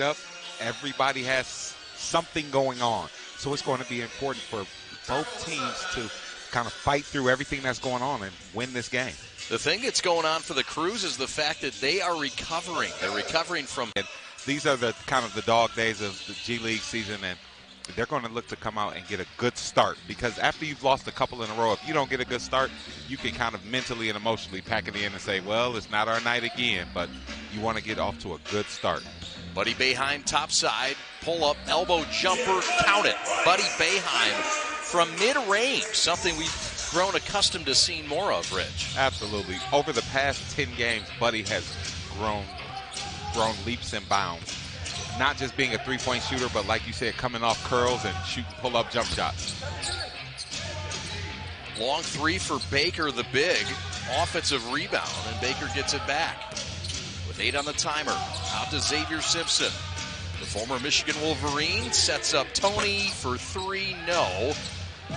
up, everybody has something going on. So it's going to be important for both teams to kind of fight through everything that's going on and win this game. The thing that's going on for the Crews is the fact that they are recovering. They're recovering from. And these are the kind of the dog days of the G League season, and they're going to look to come out and get a good start, because after you've lost a couple in a row, if you don't get a good start, you can kind of mentally and emotionally pack it in and say, well, it's not our night again, but you want to get off to a good start. Buddy Boeheim topside, pull up, elbow jumper, count it. Buddy Boeheim from mid-range, something we've grown accustomed to seeing more of, Rich. Absolutely. Over the past 10 games, Buddy has grown leaps and bounds. Not just being a three-point shooter, but like you said, coming off curls and shooting pull-up jump shots. Long three for Baker, the big. Offensive rebound, and Baker gets it back. With 8 on the timer, out to Xavier Simpson. The former Michigan Wolverine sets up Tony for 3, no.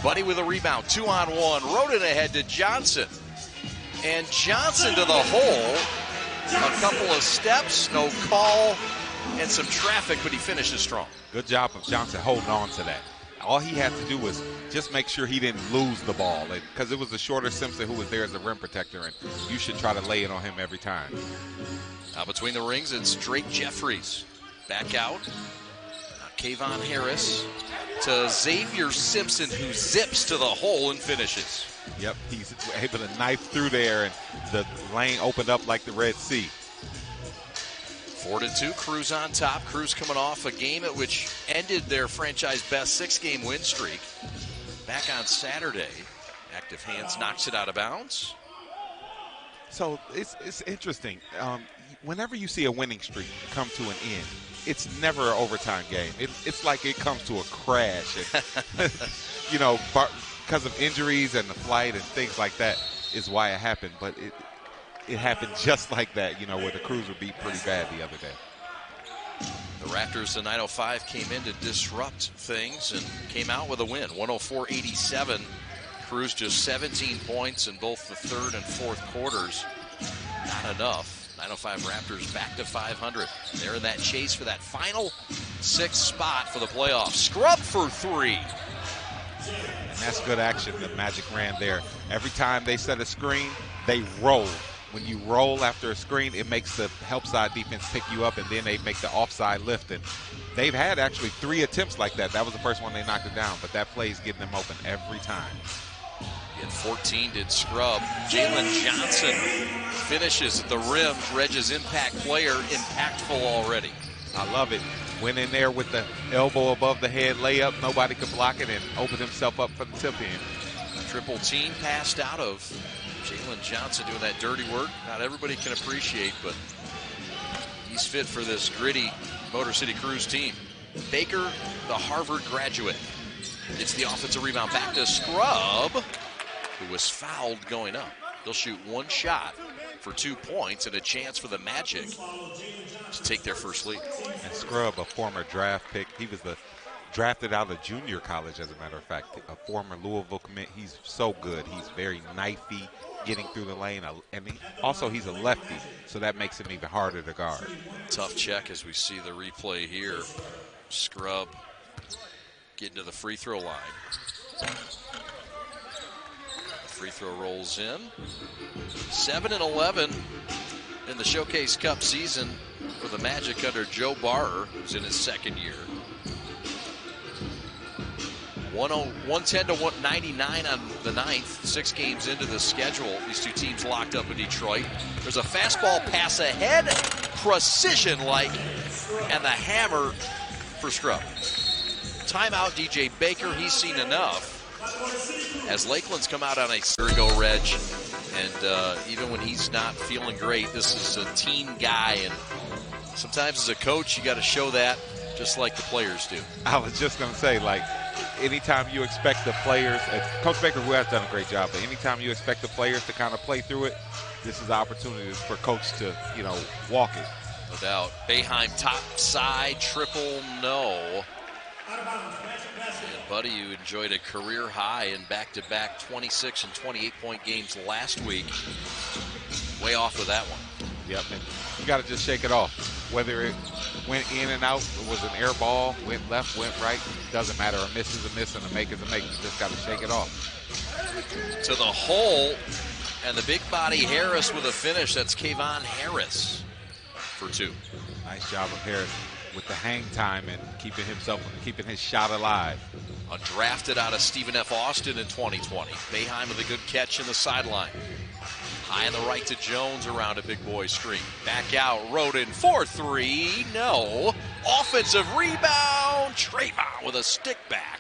Buddy with a rebound, 2-on-1, wrote it ahead to Johnson. And Johnson to the hole. A couple of steps, no call, and some traffic, but he finishes strong. Good job of Johnson holding on to that. All he had to do was just make sure he didn't lose the ball, because it was the shorter Simpson who was there as a rim protector, and you should try to lay it on him every time. Now between the rings, it's Drake Jeffries. Back out. Kayvon Harris to Xavier Simpson, who zips to the hole and finishes. Yep, he's able to knife through there, and the lane opened up like the Red Sea. 4-2, Crews on top. Crews coming off a game at which ended their franchise best 6-game win streak. Back on Saturday, Active Hands knocks it out of bounds. So it's interesting. Whenever you see a winning streak come to an end, it's never an overtime game. It's like it comes to a crash. And, because of injuries and the flight and things like that is why it happened. But it happened just like that, where the Crews were beat pretty bad the other day. The Raptors, the 905, came in to disrupt things and came out with a win, 104-87. Crews just 17 points in both the third and fourth quarters. Not enough. 905 Raptors back to 500. They're in that chase for that final 6th spot for the playoffs. Scrub for 3. And that's good action that Magic ran there. Every time they set a screen, they roll. When you roll after a screen, it makes the help side defense pick you up, and then they make the offside lift. And they've had actually 3 attempts like that. That was the first one they knocked it down, but that play's getting them open every time. In 14 did Scrub. Jaylen Johnson finishes at the rim. Reg's impact player, impactful already. I love it. Went in there with the elbow above the head layup. Nobody could block it, and opened himself up for the tip in. Triple team passed out of Jaylen Johnson doing that dirty work. Not everybody can appreciate, but he's fit for this gritty Motor City Crews team. Baker, the Harvard graduate, gets the offensive rebound back to Scrub, who was fouled going up. They'll shoot 1 shot for 2 points and a chance for the Magic to take their first lead. And Scrub, a former draft pick, he was drafted out of junior college, as a matter of fact, a former Louisville commit. He's so good. He's very knifey, getting through the lane, and he's a lefty, so that makes him even harder to guard. Tough check as we see the replay here. Scrub getting to the free throw line. Free throw rolls in. 7-11 in the Showcase Cup season for the Magic under Joe Barrer, who's in his 2nd year. 110 to 199 on the 9th, 6 games into the schedule. These 2 teams locked up in Detroit. There's a fastball pass ahead, precision-like, and the hammer for Scrub. Timeout, DJ Baker. He's seen enough. As Lakeland's come out on a year ago, Reg, and even when he's not feeling great, this is a team guy, and sometimes as a coach, you got to show that, just like the players do. I was just going to say, anytime you expect the players, Coach Baker, who has done a great job, but anytime you expect the players to kind of play through it, this is the opportunity for Coach to, walk it. No doubt. Boeheim top side, triple, no. And Buddy, you enjoyed a career high in back-to-back 26 and 28-point games last week. Way off with that one. Yep, and you got to just shake it off. Whether went in and out. It was an air ball. Went left, went right. Doesn't matter. A miss is a miss and a make is a make. You just got to shake it off. To the hole, and the big body Harris with a finish. That's Kayvon Harris for 2. Nice job of Harris with the hang time and keeping his shot alive. Undrafted out of Stephen F. Austin in 2020. Boeheim with a good catch in the sideline. High on the right to Jones around a big boy screen. Back out, Roden for 3. No. Offensive rebound. Trayvon with a stick back.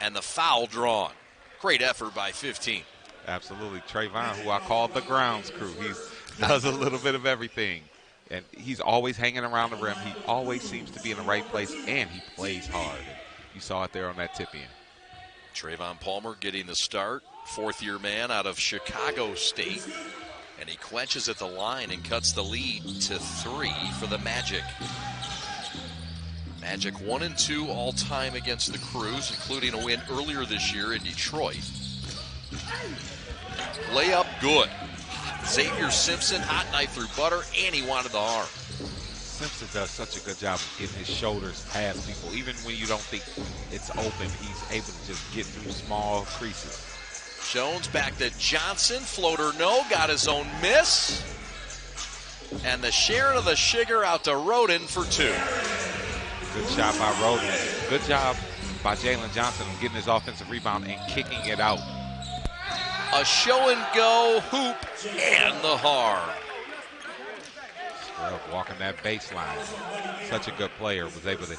And the foul drawn. Great effort by 15. Absolutely. Trayvon, who I call the grounds crew. He does a little bit of everything. And he's always hanging around the rim. He always seems to be in the right place, and he plays hard. You saw it there on that tip-in. Trayvon Palmer getting the start. 4th-year man out of Chicago State. And he quenches at the line and cuts the lead to 3 for the Magic. Magic 1-2 all-time against the Crews, including a win earlier this year in Detroit. Layup good. Xavier Simpson, hot knife through butter, and he wanted the arm. Simpson does such a good job of getting his shoulders past people. Even when you don't think it's open, he's able to just get through small creases. Jones back to Johnson. Floater no, got his own miss. And the Sharon of the Sugar out to Roden for 2. Good shot by Roden. Good job by Jaylen Johnson of getting his offensive rebound and kicking it out. A show-and-go hoop and the harm. Scrub walking that baseline. Such a good player. Was able to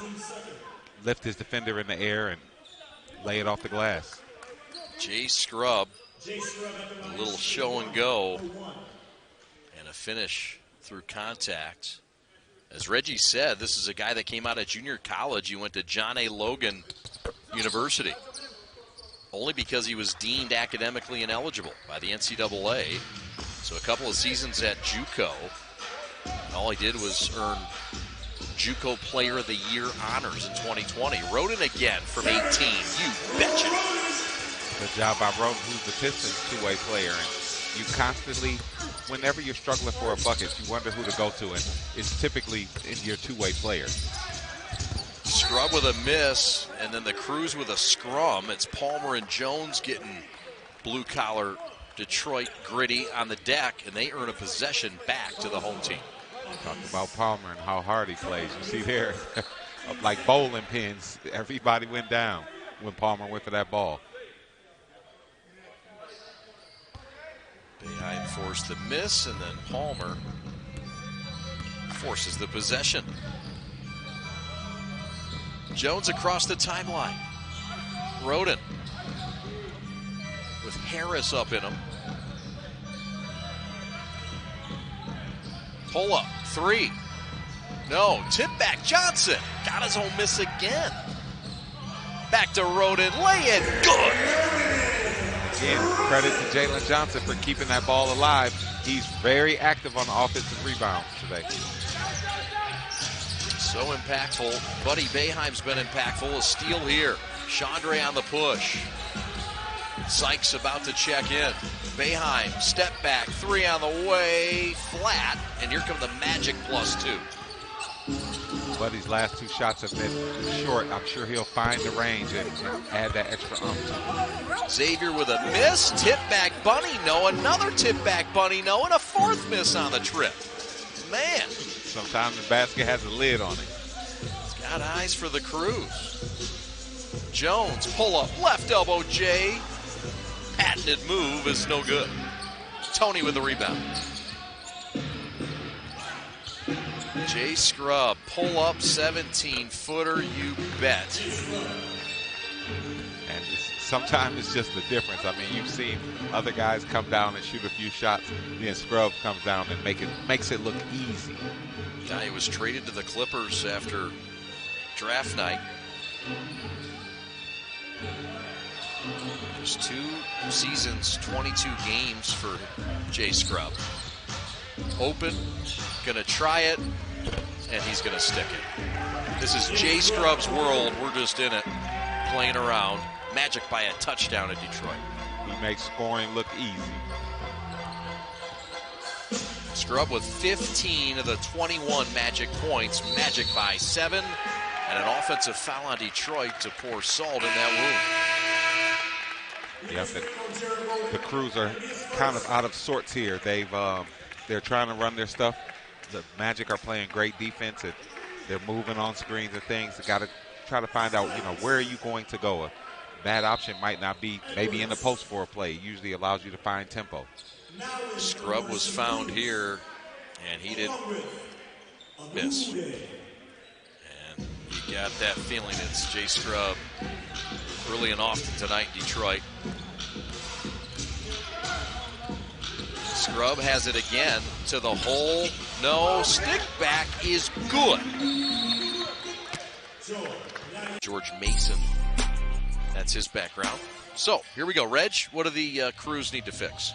lift his defender in the air and lay it off the glass. Jay Scrub, a little show-and-go and a finish through contact. As Reggie said, this is a guy that came out of junior college. He went to John A. Logan University. Only because he was deemed academically ineligible by the NCAA. So a couple of seasons at JUCO. And all he did was earn JUCO Player of the Year honors in 2020. Roden again from 18. You betcha. Good job by Roden, who's the Pistons' two-way player. And you constantly, whenever you're struggling for a bucket, you wonder who to go to. And it's typically in your two-way player. Scrub with a miss, and then the Crews with a scrum. It's Palmer and Jones getting blue-collar Detroit gritty on the deck, and they earn a possession back to the home team. Talk about Palmer and how hard he plays. You see there, like bowling pins, everybody went down when Palmer went for that ball. Boeheim forced the miss, and then Palmer forces the possession. Jones across the timeline. Roden with Harris up in him. Pull up, 3. No, tip back Johnson. Got his own miss again. Back to Roden, lay it good. Again, credit to Jaylen Johnson for keeping that ball alive. He's very active on the offensive rebounds today. So impactful. Buddy Boeheim's been impactful. A steal here. Chandre on the push. Sykes about to check in. Boeheim, step back, 3 on the way, flat, and here come the Magic +2. Buddy's last 2 shots have been short. I'm sure he'll find the range and add that extra to it. Xavier with a miss, tip back bunny, no, another tip back bunny, no, and a 4th miss on the trip. Man. Sometimes the basket has a lid on it. He's got eyes for the Crews. Jones, pull up, left elbow Jay. Patented move is no good. Tony with the rebound. Jay Scrub, pull up 17-footer, you bet. And sometimes it's just the difference. I mean, you've seen other guys come down and shoot a few shots, then Scrub comes down and makes it look easy. Guy was traded to the Clippers after draft night. Just 2 seasons, 22 games for Jay Scrub. Open, gonna try it, and he's gonna stick it. This is Jay Scrub's world. We're just in it, playing around. Magic by a touchdown in Detroit. He makes scoring look easy. Scrub with 15 of the 21 Magic points. Magic by 7. And an offensive foul on Detroit to pour salt in that wound. Yeah, the Crews are kind of out of sorts here. They're trying to run their stuff. The Magic are playing great defense, and they're moving on screens and things. They got to try to find out, where are you going to go? A bad option might not be maybe in the post for a play. It usually allows you to find tempo. Scrub was found here, and he didn't miss. And you got that feeling it's Jay Scrub early and often tonight in Detroit. Scrub has it again to the hole. No, stick back is good. George Mason, that's his background. So here we go. Reg, what do the Crews need to fix?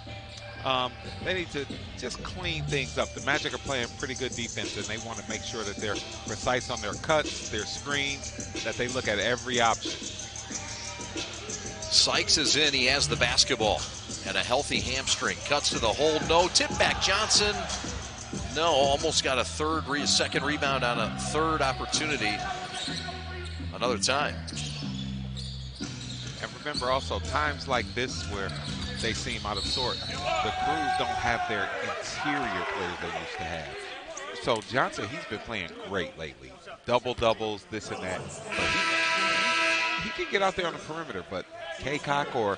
They need to just clean things up. The Magic are playing pretty good defense, and they want to make sure that they're precise on their cuts, their screens, that they look at every option. Sykes is in. He has the basketball and a healthy hamstring. Cuts to the hole. No. Tip back Johnson. No. Almost got a second rebound on a third opportunity. Another time. And remember also, times like this where they seem out of sorts, the Crews don't have their interior players they used to have. So Johnson, he's been playing great lately. Double-doubles, this and that. But he can get out there on the perimeter, but Kaycock or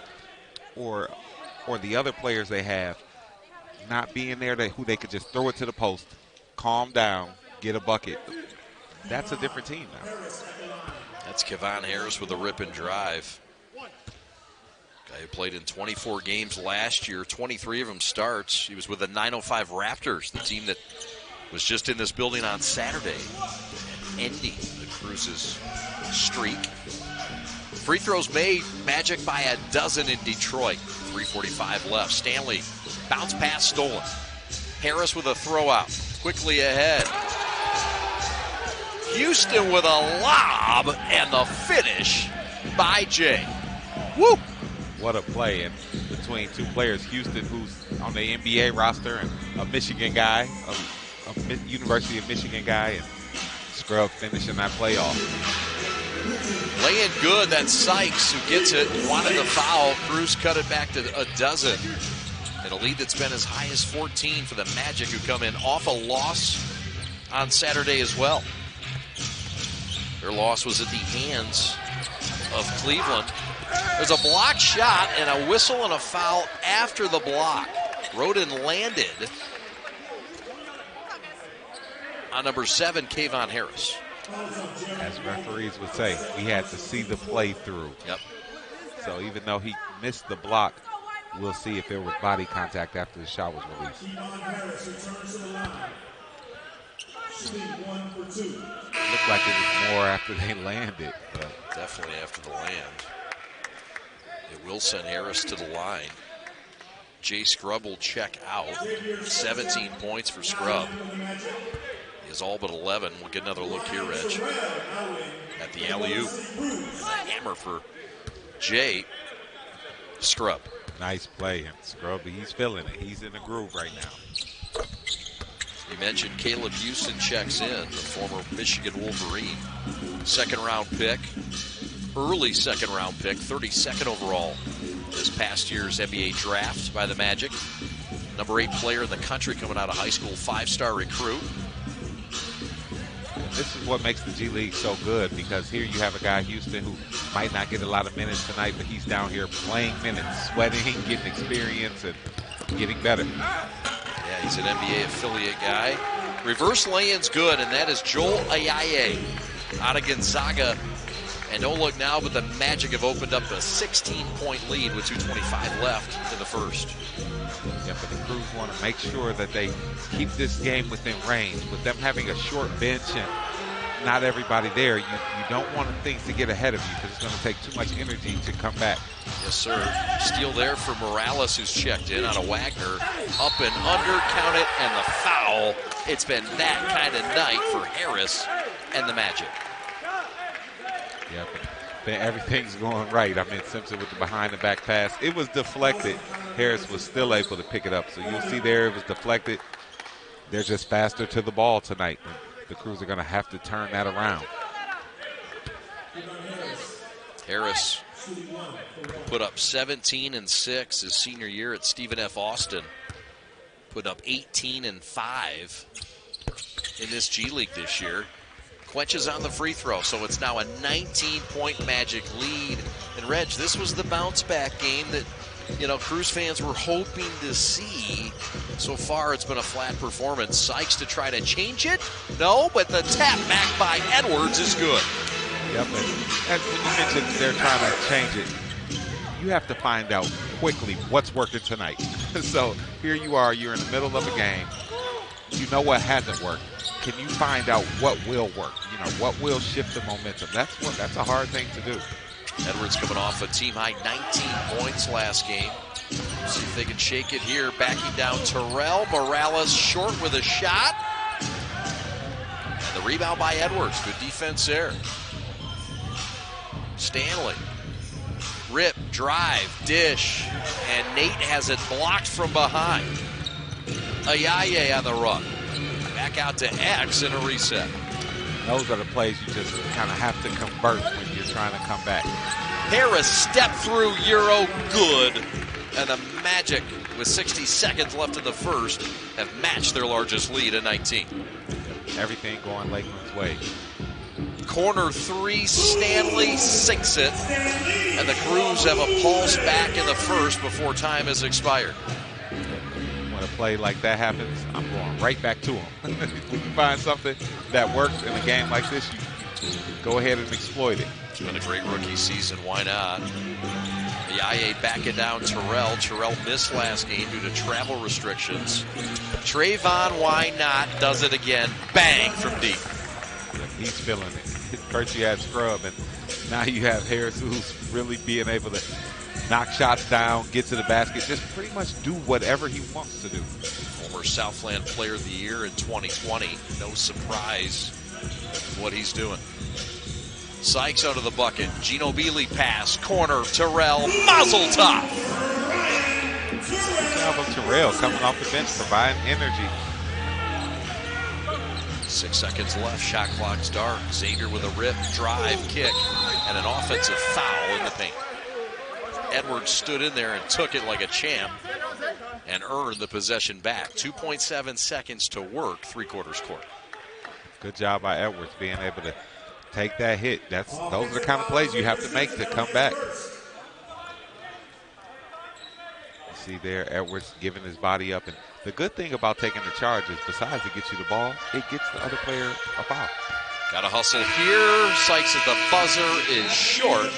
the other players they have not being there, who they could just throw it to the post, calm down, get a bucket. That's a different team now. That's Kevon Harris with a rip and drive. Guy who played in 24 games last year, 23 of them starts. He was with the 905 Raptors, the team that was just in this building on Saturday, ending the Crews' streak. Free throws made, Magic by a dozen in Detroit. 3:45 left. Stanley, bounce pass stolen. Harris with a throw out, quickly ahead. Houston with a lob and the finish by Jay. Woo! What a play in between two players. Houston, who's on the NBA roster, and a Michigan guy, a University of Michigan guy, and Scrub finishing that play off. Laying good, that's Sykes who gets it, wanted the foul. Crews cut it back to a dozen. And a lead that's been as high as 14 for the Magic, who come in off a loss on Saturday as well. Their loss was at the hands of Cleveland. There's a block shot and a whistle and a foul after the block. Roden landed on number 7, Kayvon Harris. As referees would say, we had to see the play through. Yep. So even though he missed the block, we'll see if there was body contact after the shot was released. Looked like it was more after they landed. But definitely after the land. It will send Harris to the line. Jay Scrub will check out. 17 points for Scrub. He has all but 11. We'll get another look here, Reg, at the alley-oop. And the hammer for Jay Scrub. Nice play. And Scrub, he's feeling it. He's in the groove right now. You mentioned Caleb Houston checks in, the former Michigan Wolverine. Second-round pick. Early second-round pick, 32nd overall this past year's NBA draft by the Magic. Number 8 player in the country coming out of high school, 5-star recruit. This is what makes the G League so good, because here you have a guy, Houston, who might not get a lot of minutes tonight, but he's down here playing minutes, sweating, getting experience, and getting better. Yeah, he's an NBA affiliate guy. Reverse lay-in's good, and that is Joel Ayaye out of Gonzaga. And don't look now, but the Magic have opened up a 16-point lead with 2:25 left in the first. Yeah, but the Crews want to make sure that they keep this game within range. With them having a short bench and not everybody there, you don't want things to get ahead of you, because it's going to take too much energy to come back. Yes, sir. Steal there for Morales, who's checked in out of Wagner. Up and under, count it, and the foul. It's been that kind of night for Harris and the Magic. Yeah, but everything's going right. I mean, Simpson with the behind-the-back pass. It was deflected. Harris was still able to pick it up. So you'll see there it was deflected. they're just faster to the ball tonight. The Crews are going to have to turn that around. Harris put up 17 and 6 his senior year at Stephen F. Austin. Put up 18 and 5 in this G League this year. Quenches on the free throw, so it's now a 19-point Magic lead. And Reg, this was the bounce-back game that, you know, Crews fans were hoping to see. So far, it's been a flat performance. Sykes to try to change it? No, but the tap back by Edwards is good. Yep, and when you mentioned they're trying to change it, you have to find out quickly what's working tonight. So here you are, you're in the middle of a game. You know what hasn't worked. Can you find out what will work? You know, what will shift the momentum? That's a hard thing to do. Edwards coming off a team-high 19 points last game. See if they can shake it here. Backing down Terrell. Morales short with a shot. And the rebound by Edwards. Good defense there. Stanley. Rip, drive, dish. And Nate has it blocked from behind. Ayaye on the run. Back out to X in a reset. Those are the plays you just kind of have to convert when you're trying to come back. Harris step through Euro, good. And the Magic, with 60 seconds left in the first, have matched their largest lead at 19. Everything going Lakeland's way. Corner three, Stanley sinks it. And the Crews have a pulse back in the first before time has expired. When a play like that happens, I'm going right back to him. When you find something that works in a game like this, you go ahead and exploit it. It's been a great rookie season. Why not? Ayaye backing down Terrell. Terrell missed last game due to travel restrictions. Trayvon, why not? Does it again. Bang from deep. He's feeling it. First you had Scrub, and now you have Harris, who's really being able to knock shots down, get to the basket, just pretty much do whatever he wants to do. Former Southland Player of the Year in 2020. No surprise what he's doing. Sykes out of the bucket. Gino Bealey pass. Corner. Terrell. Mazel tov. Good job of Terrell coming off the bench, providing energy. 6 seconds left. Shot clock's dark. Xavier with a rip, drive, kick, and an offensive foul in the paint. Edwards stood in there and took it like a champ and earned the possession back. 2.7 seconds to work, three-quarters court. Good job by Edwards being able to take that hit. Those are the kind of plays you have to make to come back. You see there, Edwards giving his body up. And the good thing about taking the charge is besides it gets you the ball, it gets the other player a foul. Got to hustle here. Sykes at the buzzer is short.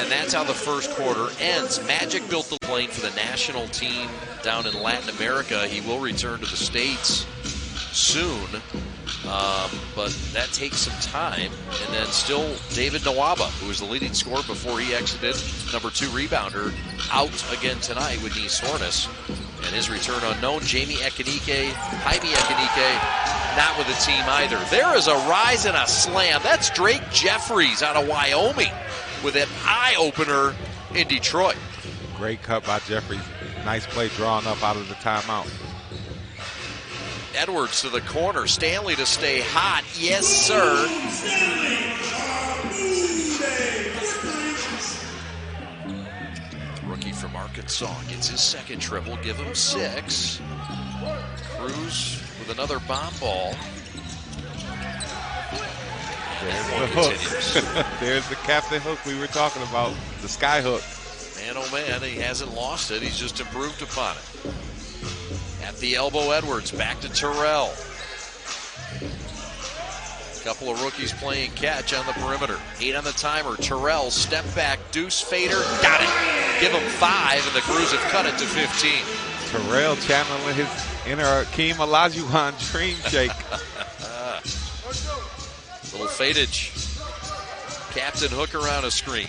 And that's how the first quarter ends. Magic built the plane for the national team down in Latin America. He will return to the States soon. But that takes some time. And then still David Nwaba, who was the leading scorer before he exited, number 2 rebounder, out again tonight with knee soreness. And his return unknown. Jaime Ekanike, not with the team either. There is a rise and a slam. That's Drake Jeffries out of Wyoming with an eye-opener in Detroit. Great cut by Jeffries. Nice play drawn up out of the timeout. Edwards to the corner. Stanley to stay hot. Yes, sir. Rookie from Arkansas gets his second triple. Give him 6. Crews with another bomb ball. There's the hook. There's the Captain Hook we were talking about. The sky hook. Man, oh man, he hasn't lost it. He's just improved upon it. At the elbow, Edwards. Back to Terrell. Couple of rookies playing catch on the perimeter. 8 on the timer. Terrell, step back, deuce fader. Got it. Give him 5, and the Crews have cut it to 15. Terrell channeling his inner Akeem Olajuwon dream shake. Little fadage. Captain Hook around a screen.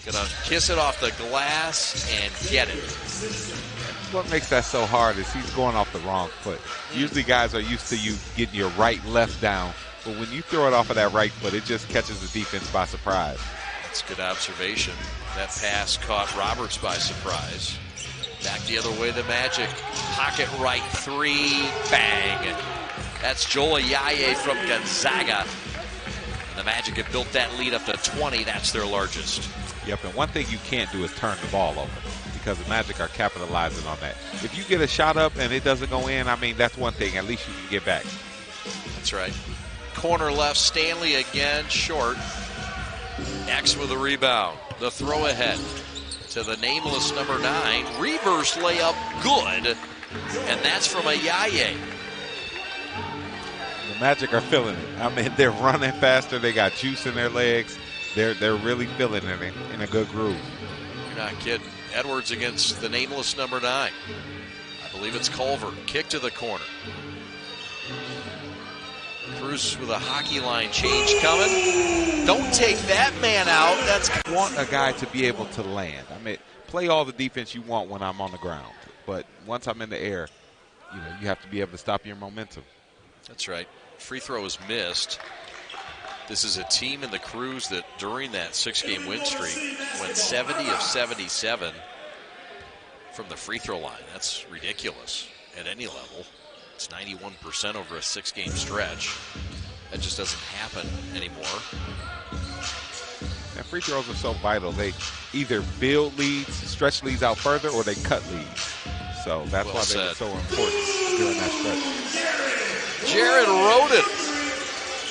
Gonna kiss it off the glass and get it. What makes that so hard is he's going off the wrong foot. Usually guys are used to you getting your right, left down. But when you throw it off of that right foot, it just catches the defense by surprise. That's a good observation. That pass caught Roberts by surprise. Back the other way, the Magic. Pocket right three, bang. That's Joel Ayaye from Gonzaga. The Magic have built that lead up to 20. That's their largest. Yep, and one thing you can't do is turn the ball over because the Magic are capitalizing on that. If you get a shot up and it doesn't go in, I mean, that's one thing. At least you can get back. That's right. Corner left, Stanley again, short. X with a rebound. The throw ahead to the nameless number 9. Reverse layup, good. And that's from Ayaye. The Magic are feeling it. I mean, they're running faster. They got juice in their legs. They're really feeling it in a good groove. You're not kidding. Edwards against the nameless number 9. I believe it's Culver. Kick to the corner. Cruz with a hockey line change coming. Don't take that man out. That's want a guy to be able to land. I mean, play all the defense you want when I'm on the ground, but once I'm in the air, you have to be able to stop your momentum. That's right. Free throw is missed. This is a team in the Cruz that during that 6-game win streak went 70 of 77 from the free throw line. That's ridiculous at any level. It's 91% over a 6-game stretch. That just doesn't happen anymore. And free throws are so vital. They either build leads, stretch leads out further, or they cut leads. So that's why they're so important during that stretch. Jared Roden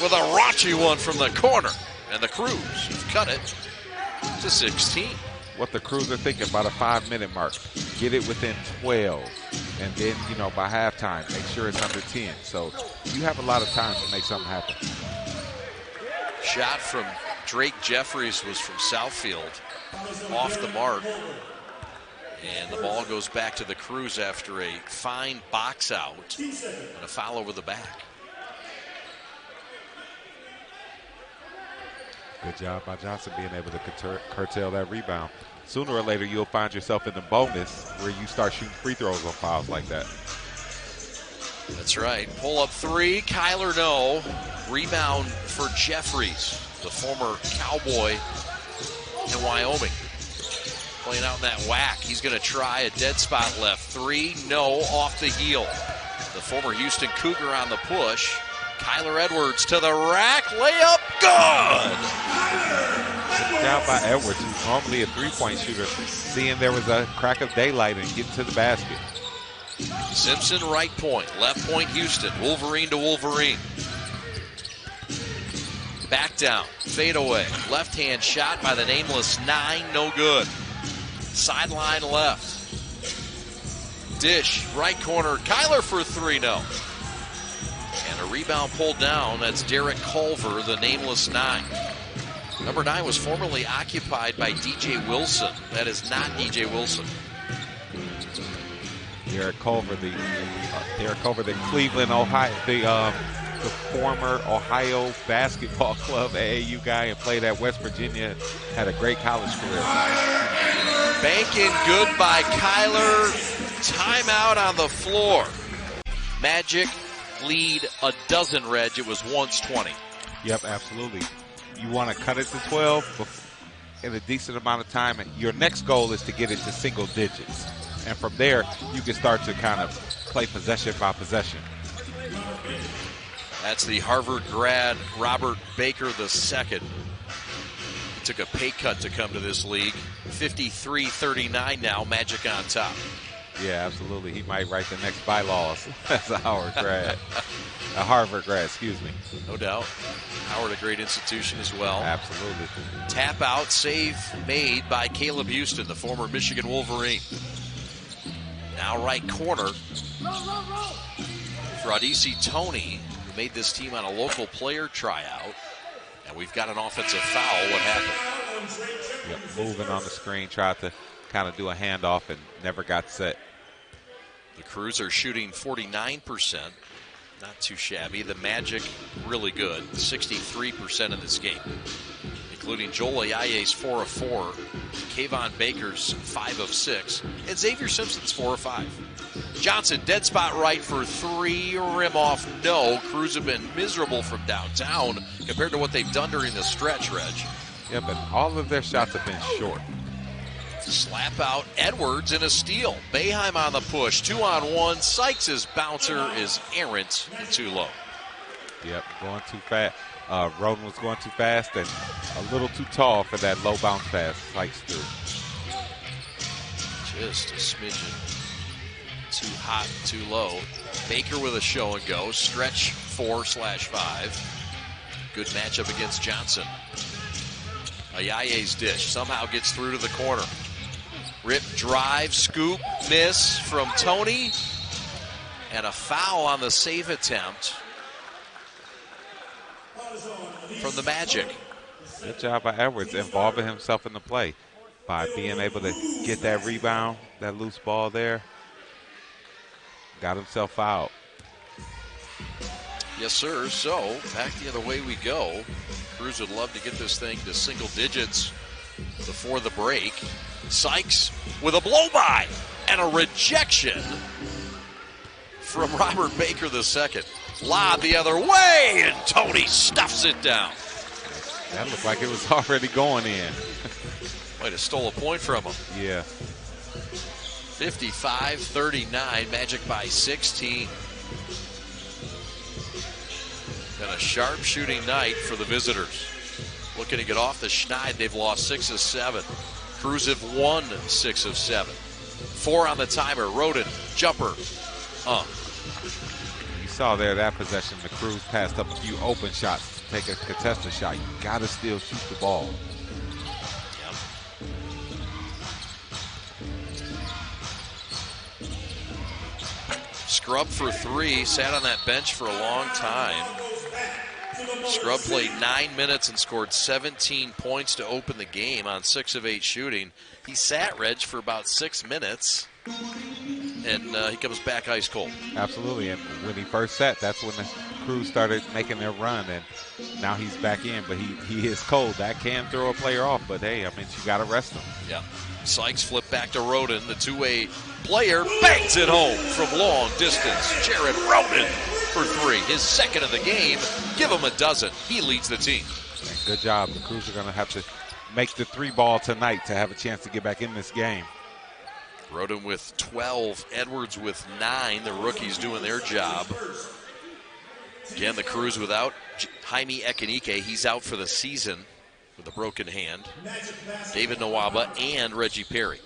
with a raunchy one from the corner. And the Cruz have cut it to 16. What the Cruz are thinking about a 5-minute mark. Get it within 12. And then, by halftime, make sure it's under 10. So you have a lot of time to make something happen. Shot from Drake Jeffries was from Southfield. Off the mark. And the ball goes back to the Cruz after a fine box out and a foul over the back. Good job by Johnson being able to curtail that rebound. Sooner or later, you'll find yourself in the bonus where you start shooting free throws on fouls like that. That's right. Pull up 3, Kyler no. Rebound for Jeffries, the former Cowboy in Wyoming. Playing out in that whack. He's going to try a dead spot left. 3, no, off the heel. The former Houston Cougar on the push. Kyler Edwards to the rack. Layup, good! Good job by Edwards, who's normally a three-point shooter, seeing there was a crack of daylight and getting to the basket. Simpson right point, left point Houston, Wolverine to Wolverine. Back down, fade away, left-hand shot by the nameless 9, no good. Sideline left. Dish, right corner, Kyler for 3, no. And a rebound pulled down, that's Derek Culver, the nameless 9. Number 9 was formerly occupied by DJ Wilson. That is not DJ Wilson. Derek Culver, the Cleveland, Ohio, the former Ohio basketball club AAU guy and played at West Virginia, had a great college career. Banking good by Kyler. Timeout on the floor. Magic lead a dozen, Reg. It was once 20. Yep, absolutely. You want to cut it to 12 in a decent amount of time. And your next goal is to get it to single digits. And from there, you can start to kind of play possession by possession. That's the Harvard grad, Robert Baker II. He took a pay cut to come to this league. 53-39 now, Magic on top. Yeah, absolutely. He might write the next bylaws as a Harvard grad. A Harvard grad, excuse me. No doubt. Howard, a great institution as well. Absolutely. Tap out, save made by Caleb Houston, the former Michigan Wolverine. Now right corner. Fradisi Tony, who made this team on a local player tryout. And we've got an offensive foul. What happened? Yep, moving on the screen, tried to kind of do a handoff and never got set. The Cruz are shooting 49%. Not too shabby. The Magic, really good. 63% in this game, including Joel Ayaye's 4 of 4, Kayvon Baker's 5 of 6, and Xavier Simpson's 4 of 5. Johnson, dead spot right for 3, rim off, no. Cruz have been miserable from downtown compared to what they've done during the stretch, Reg. Yeah, but all of their shots have been short. Slap out Edwards in a steal. Boeheim on the push. 2-on-1. Sykes' bouncer is errant and too low. Yep, going too fast. Roden was going too fast and a little too tall for that low bounce pass. Sykes threw. Just a smidgen too hot, too low. Baker with a show and go. Stretch 4/5. Good matchup against Johnson. Ayaye's dish somehow gets through to the corner. Rip drive, scoop, miss from Tony. And a foul on the save attempt from the Magic. Good job by Edwards involving himself in the play by being able to get that rebound, that loose ball there. Got himself fouled. Yes, sir. So back the other way we go. Crews would love to get this thing to single digits before the break. Sykes with a blow-by and a rejection from Robert Baker II. Lob the other way, and Tony stuffs it down. That looked like it was already going in. Might have stole a point from him. Yeah. 55-39, Magic by 16. And a sharp shooting night for the visitors. Looking to get off the schneid. They've lost 6 of 7. Crews have won 6 of 7. 4 on the timer. Roden, jumper. You saw there that possession. The Crews passed up a few open shots to take a contested shot. You got to still shoot the ball. Yep. Scrub for 3. Sat on that bench for a long time. Scrub played 9 minutes and scored 17 points to open the game on 6 of 8 shooting. He sat, Reg, for about 6 minutes, and he comes back ice cold. Absolutely, and when he first sat, that's when the Crews started making their run, and now he's back in, but he is cold. That can throw a player off, but hey, I mean, you got to rest him. Yeah. Sykes flipped back to Roden. The two-way player bangs it home from long distance. Jared Roden for 3. His second of the game. Give him a dozen. He leads the team. And good job. The Crews are going to have to make the 3 ball tonight to have a chance to get back in this game. Roden with 12. Edwards with 9. The rookies doing their job. Again, the Crews without Jaime Ekenike. He's out for the season with a broken hand. David Nwaba and Reggie Perry.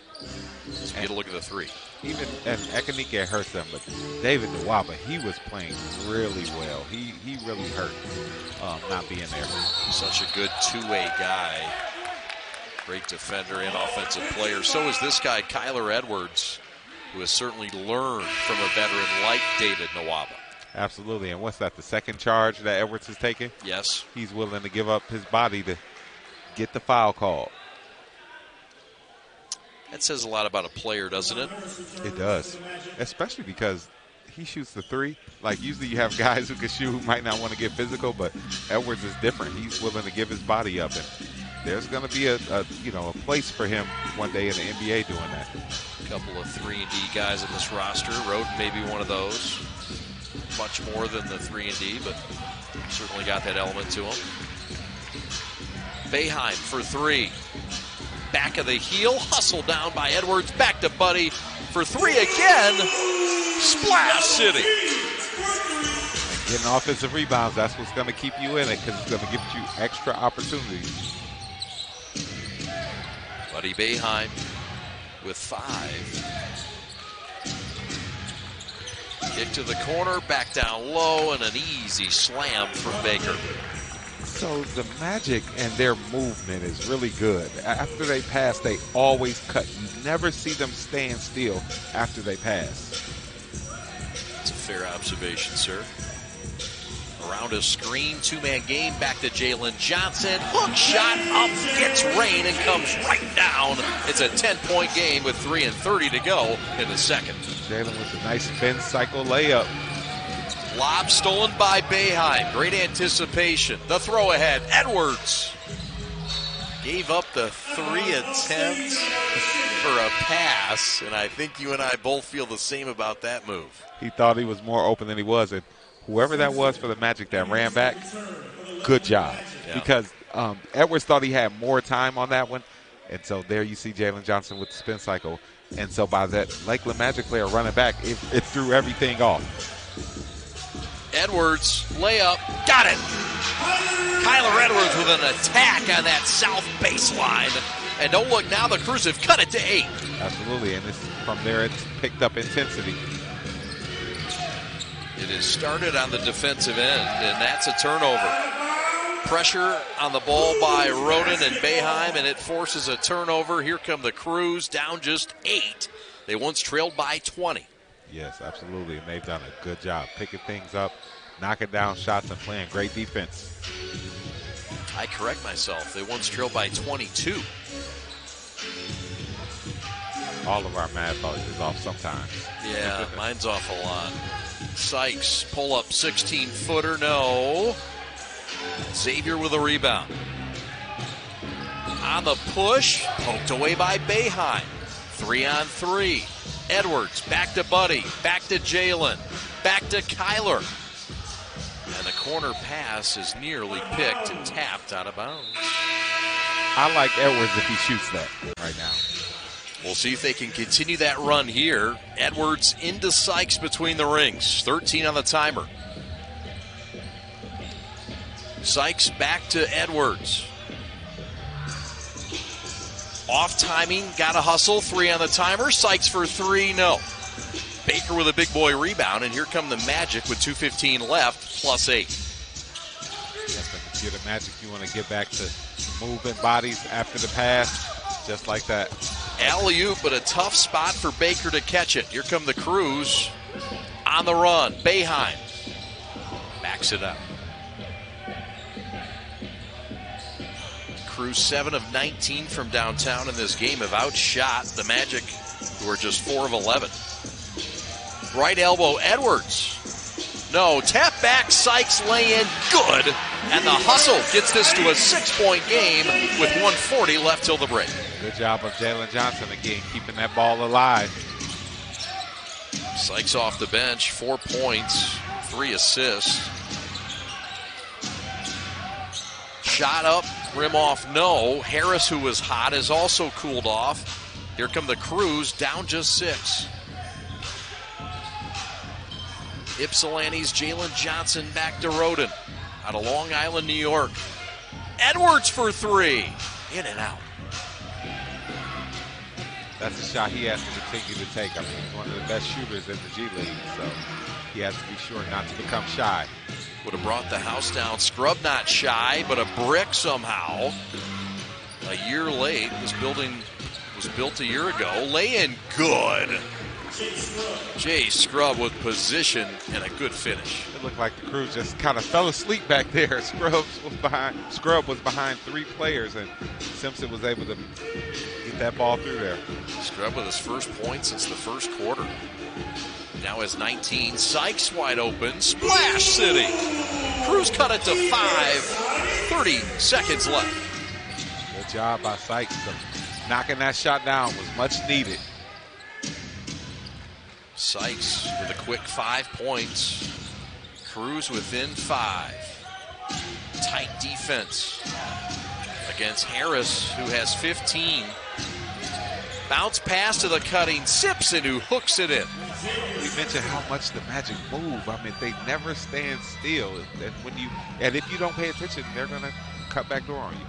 So get a look at the 3. Even and Ekenike hurt them, but David Nwaba, he was playing really well. He really hurt not being there. Such a good two-way guy. Great defender and offensive player. So is this guy, Kyler Edwards, who has certainly learned from a veteran like David Nwaba. Absolutely. And what's that, the second charge that Edwards is taking? Yes. He's willing to give up his body to get the foul call. That says a lot about a player, doesn't it? It does, especially because he shoots the 3. Like, usually you have guys who can shoot who might not want to get physical, but Edwards is different. He's willing to give his body up, and there's going to be a place for him one day in the NBA doing that. A couple of 3-and-D guys in this roster. Roden may be one of those. Much more than the 3-and-D, but certainly got that element to him. Boeheim for 3. Back of the heel, hustled down by Edwards. Back to Buddy for 3 again. Splash City. Getting offensive rebounds, that's what's going to keep you in it because it's going to give you extra opportunities. Buddy Boeheim with 5. Kick to the corner, back down low, and an easy slam from Baker. So the Magic and their movement is really good. After they pass, they always cut. You never see them stand still after they pass. That's a fair observation, sir. Around a screen, 2-man game, back to Jaylen Johnson. Hook shot up, gets rain, and comes right down. It's a 10-point game with 3:30 to go in the second. Jaylen with a nice spin cycle layup. Lob stolen by Boeheim. Great anticipation. The throw ahead. Edwards gave up the 3 attempts for a pass, and I think you and I both feel the same about that move. He thought he was more open than he was, and whoever that was for the Magic that ran back, good job. Yeah. Because Edwards thought he had more time on that one, And so there you see Jaylen Johnson with the spin cycle. And so by that Lakeland Magic player running back, it threw everything off. Edwards, layup, got it. Kyler Edwards with an attack on that south baseline. And don't look now, the Crews have cut it to 8. Absolutely, and from there it's picked up intensity. It is started on the defensive end, and that's a turnover. Pressure on the ball by Roden and Boeheim, and it forces a turnover. Here come the Crews, down just 8. They once trailed by 20. Yes, absolutely, and they've done a good job picking things up, knocking down shots, and playing great defense. I correct myself. They once trailed by 22. All of our math is off sometimes. Yeah, mine's off a lot. Sykes, pull up 16-footer, no. Xavier with a rebound. On the push, poked away by Boeheim. 3-on-3. Edwards, back to Buddy, back to Jaylen, back to Kyler. And the corner pass is nearly picked and tapped out of bounds. I like Edwards if he shoots that right now. We'll see if they can continue that run here. Edwards into Sykes between the rings. 13 on the timer. Sykes back to Edwards. Off timing, got to hustle. 3 on the timer. Sykes for 3, no. Baker with a big boy rebound, and here come the Magic with 2:15 left, +8. If you're the Magic, you want to get back to moving bodies after the pass, just like that. Alley-oop, but a tough spot for Baker to catch it. Here come the Crews on the run. Boeheim backs it up. Crews 7 of 19 from downtown in this game have outshot the Magic, who are just 4 of 11. Right elbow, Edwards. No, tap back, Sykes lay in, good. And the hustle gets this to a 6-point game with 1:40 left till the break. Good job of Jaylen Johnson again, keeping that ball alive. Sykes off the bench, 4 points, 3 assists. Shot up, rim off, no. Harris, who was hot, has also cooled off. Here come the Crews, down just 6. Ypsilanti's Jaylen Johnson back to Roden out of Long Island, New York. Edwards for 3. In and out. That's a shot he has to continue to take. I mean, he's one of the best shooters in the G League, so he has to be sure not to become shy. Would have brought the house down. Scrub not shy, but a brick somehow. A year late. This building was built a year ago. Lay in good. Jay Scrub with position and a good finish. It looked like the Crews just kind of fell asleep back there. Scrub was behind 3 players, and Simpson was able to get that ball through there. Scrub with his first point since the first quarter. Now has 19. Sykes wide open. Splash City. Crews cut it to 5. 30 seconds left. Good job by Sykes. Knocking that shot down was much needed. Sykes with a quick 5 points. Crews within 5. Tight defense against Harris, who has 15. Bounce pass to the cutting Simpson, who hooks it in. We mentioned how much the Magic move. I mean, they never stand still. And if you don't pay attention, they're going to cut back door on you.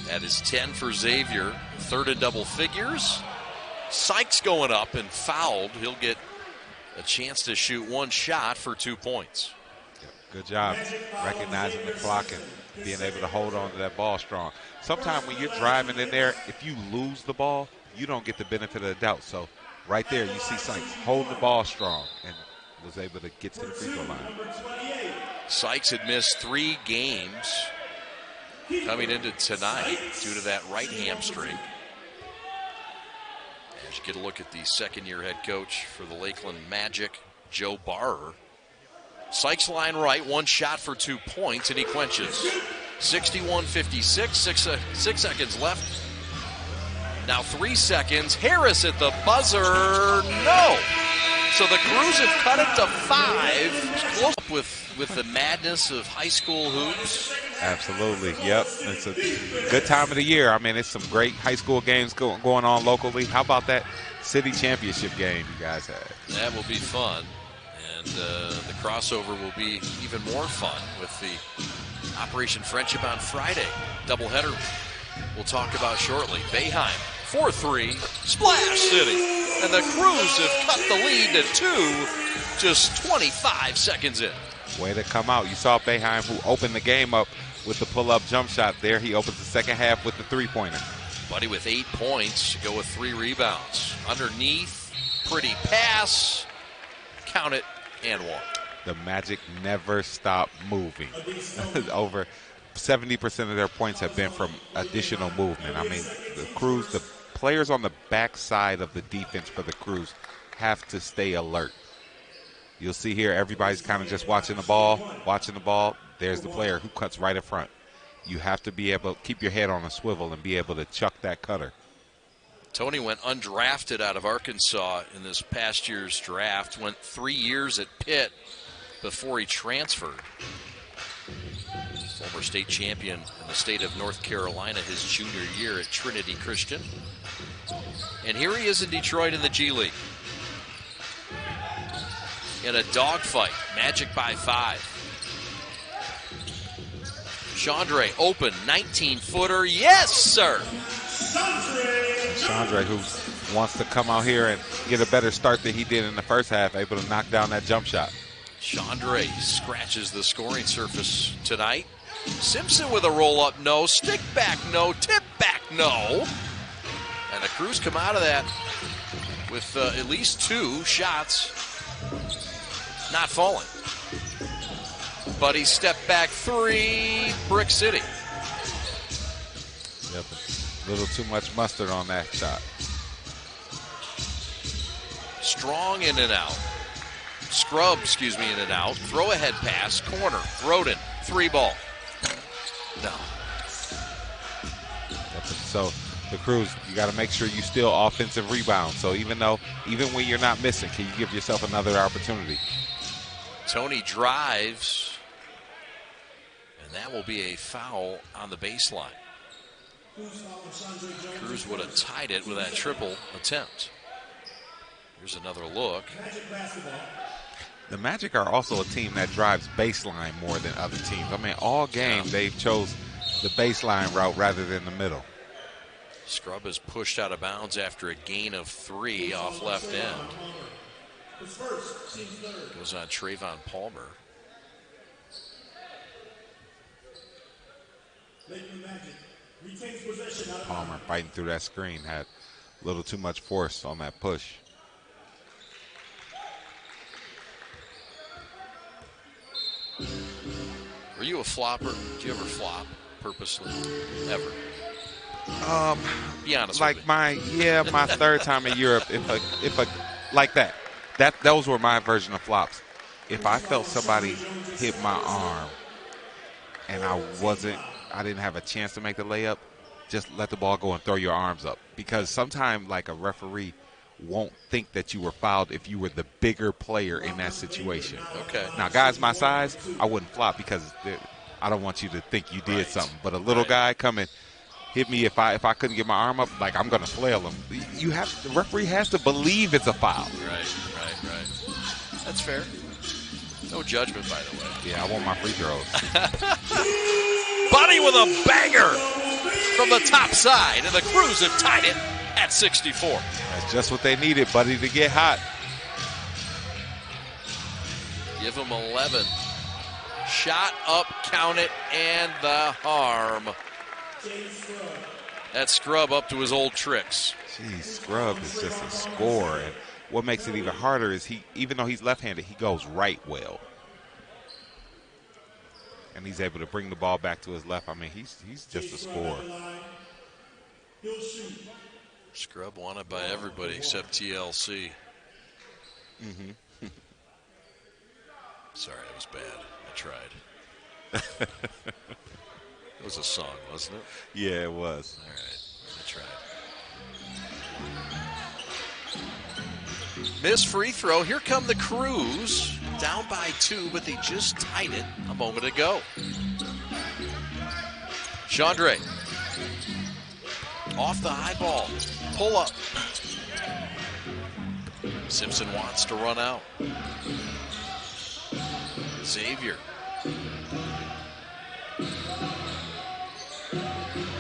That is 10 for Xavier. 3rd in double figures. Sykes going up and fouled. He'll get a chance to shoot 1 shot for 2 points. Good job recognizing the clock and being able to hold on to that ball strong. Sometimes when you're driving in there, if you lose the ball, you don't get the benefit of the doubt. So right there, you see Sykes hold the ball strong and was able to get to the free throw line. Sykes had missed 3 games coming into tonight due to that right hamstring. As you get a look at the 2nd-year head coach for the Lakeland Magic, Joe Barrer. Sykes line right, 1 shot for 2 points, and he quenches. 61-56, 6 seconds left. Now 3 seconds. Harris at the buzzer. No. So the Crews have cut it to 5. Close up with with the madness of high school hoops. Absolutely. Yep. It's a good time of the year. I mean, it's some great high school games going on locally. How about that city championship game you guys had? That will be fun. And the crossover will be even more fun with the Operation Friendship on Friday. Doubleheader we'll talk about shortly. Boeheim, 4-3, Splash City. And the Crews have cut the lead to 2 just 25 seconds in. Way to come out. You saw Boeheim, who opened the game up with the pull-up jump shot there. He opens the second half with the three-pointer. Buddy with 8 points to go with 3 rebounds. Underneath, pretty pass. Count it, and 1. The Magic never stop moving. Over 70% of their points have been from additional movement. I mean, the Crews, the players on the backside of the defense for the Crews have to stay alert. You'll see here everybody's kind of just watching the ball. There's the player who cuts right in front. You have to be able to keep your head on a swivel and be able to chuck that cutter. Tony went undrafted out of Arkansas in this past year's draft, went 3 years at Pitt before he transferred. Former state champion in the state of North Carolina his junior year at Trinity Christian. And here he is in Detroit in the G League. In a dogfight, Magic by 5. Chandre open, 19-footer, yes, sir! Chandre, who wants to come out here and get a better start than he did in the first half, able to knock down that jump shot. Chandre scratches the scoring surface tonight. Simpson with a roll-up, no. Stick back, no. Tip back, no. And the Crews come out of that with at least 2 shots not falling. Buddy step back 3, Brick City. Yep, a little too much mustard on that shot. Strong in and out. Scrub, in and out. Throw ahead pass, corner. Throden, 3 ball. No. Yep, so the Crews, you got to make sure you steal offensive rebounds. So even when you're not missing, can you give yourself another opportunity? Tony drives, and that will be a foul on the baseline. Crews would have tied it with that triple attempt. Here's another look. The Magic are also a team that drives baseline more than other teams. I mean, all game they've chose the baseline route rather than the middle. Scrub is pushed out of bounds after a gain of 3 off left end. Goes on Trayvon Palmer. Palmer fighting through that screen, had a little too much force on that push. Were you a flopper? Do you ever flop purposely? Ever? Be honest like with me. my third time in Europe, if a like that. Those were my version of flops. If I felt somebody hit my arm and I didn't have a chance to make the layup, just let the ball go and throw your arms up. Because sometimes, like, a referee won't think that you were fouled if you were the bigger player in that situation. Okay. Now, guys my size, I wouldn't flop because I don't want you to think you did something. But a little guy coming hit me if I couldn't get my arm up, like, I'm going to flail him. The referee has to believe it's a foul. Right. That's fair. No judgment, by the way. Yeah, I want my free throws. Buddy with a banger from the top side, and the Crews have tied it at 64. That's just what they needed, Buddy, to get hot. Give him 11. Shot up, count it, and the harm. That Scrub up to his old tricks. Geez, Scrub is just a scorer. And what makes it even harder is even though he's left-handed, he goes right well. And he's able to bring the ball back to his left. I mean, he's just a scorer. Scrub wanted by everybody except TLC. Mm-hmm. Sorry, that was bad. I tried. It was a song, wasn't it? Yeah, it was. All right, I tried. Missed free throw. Here come the Crews. down by 2, but they just tied it a moment ago. Chandre off the high ball, pull up. Simpson wants to run out. Xavier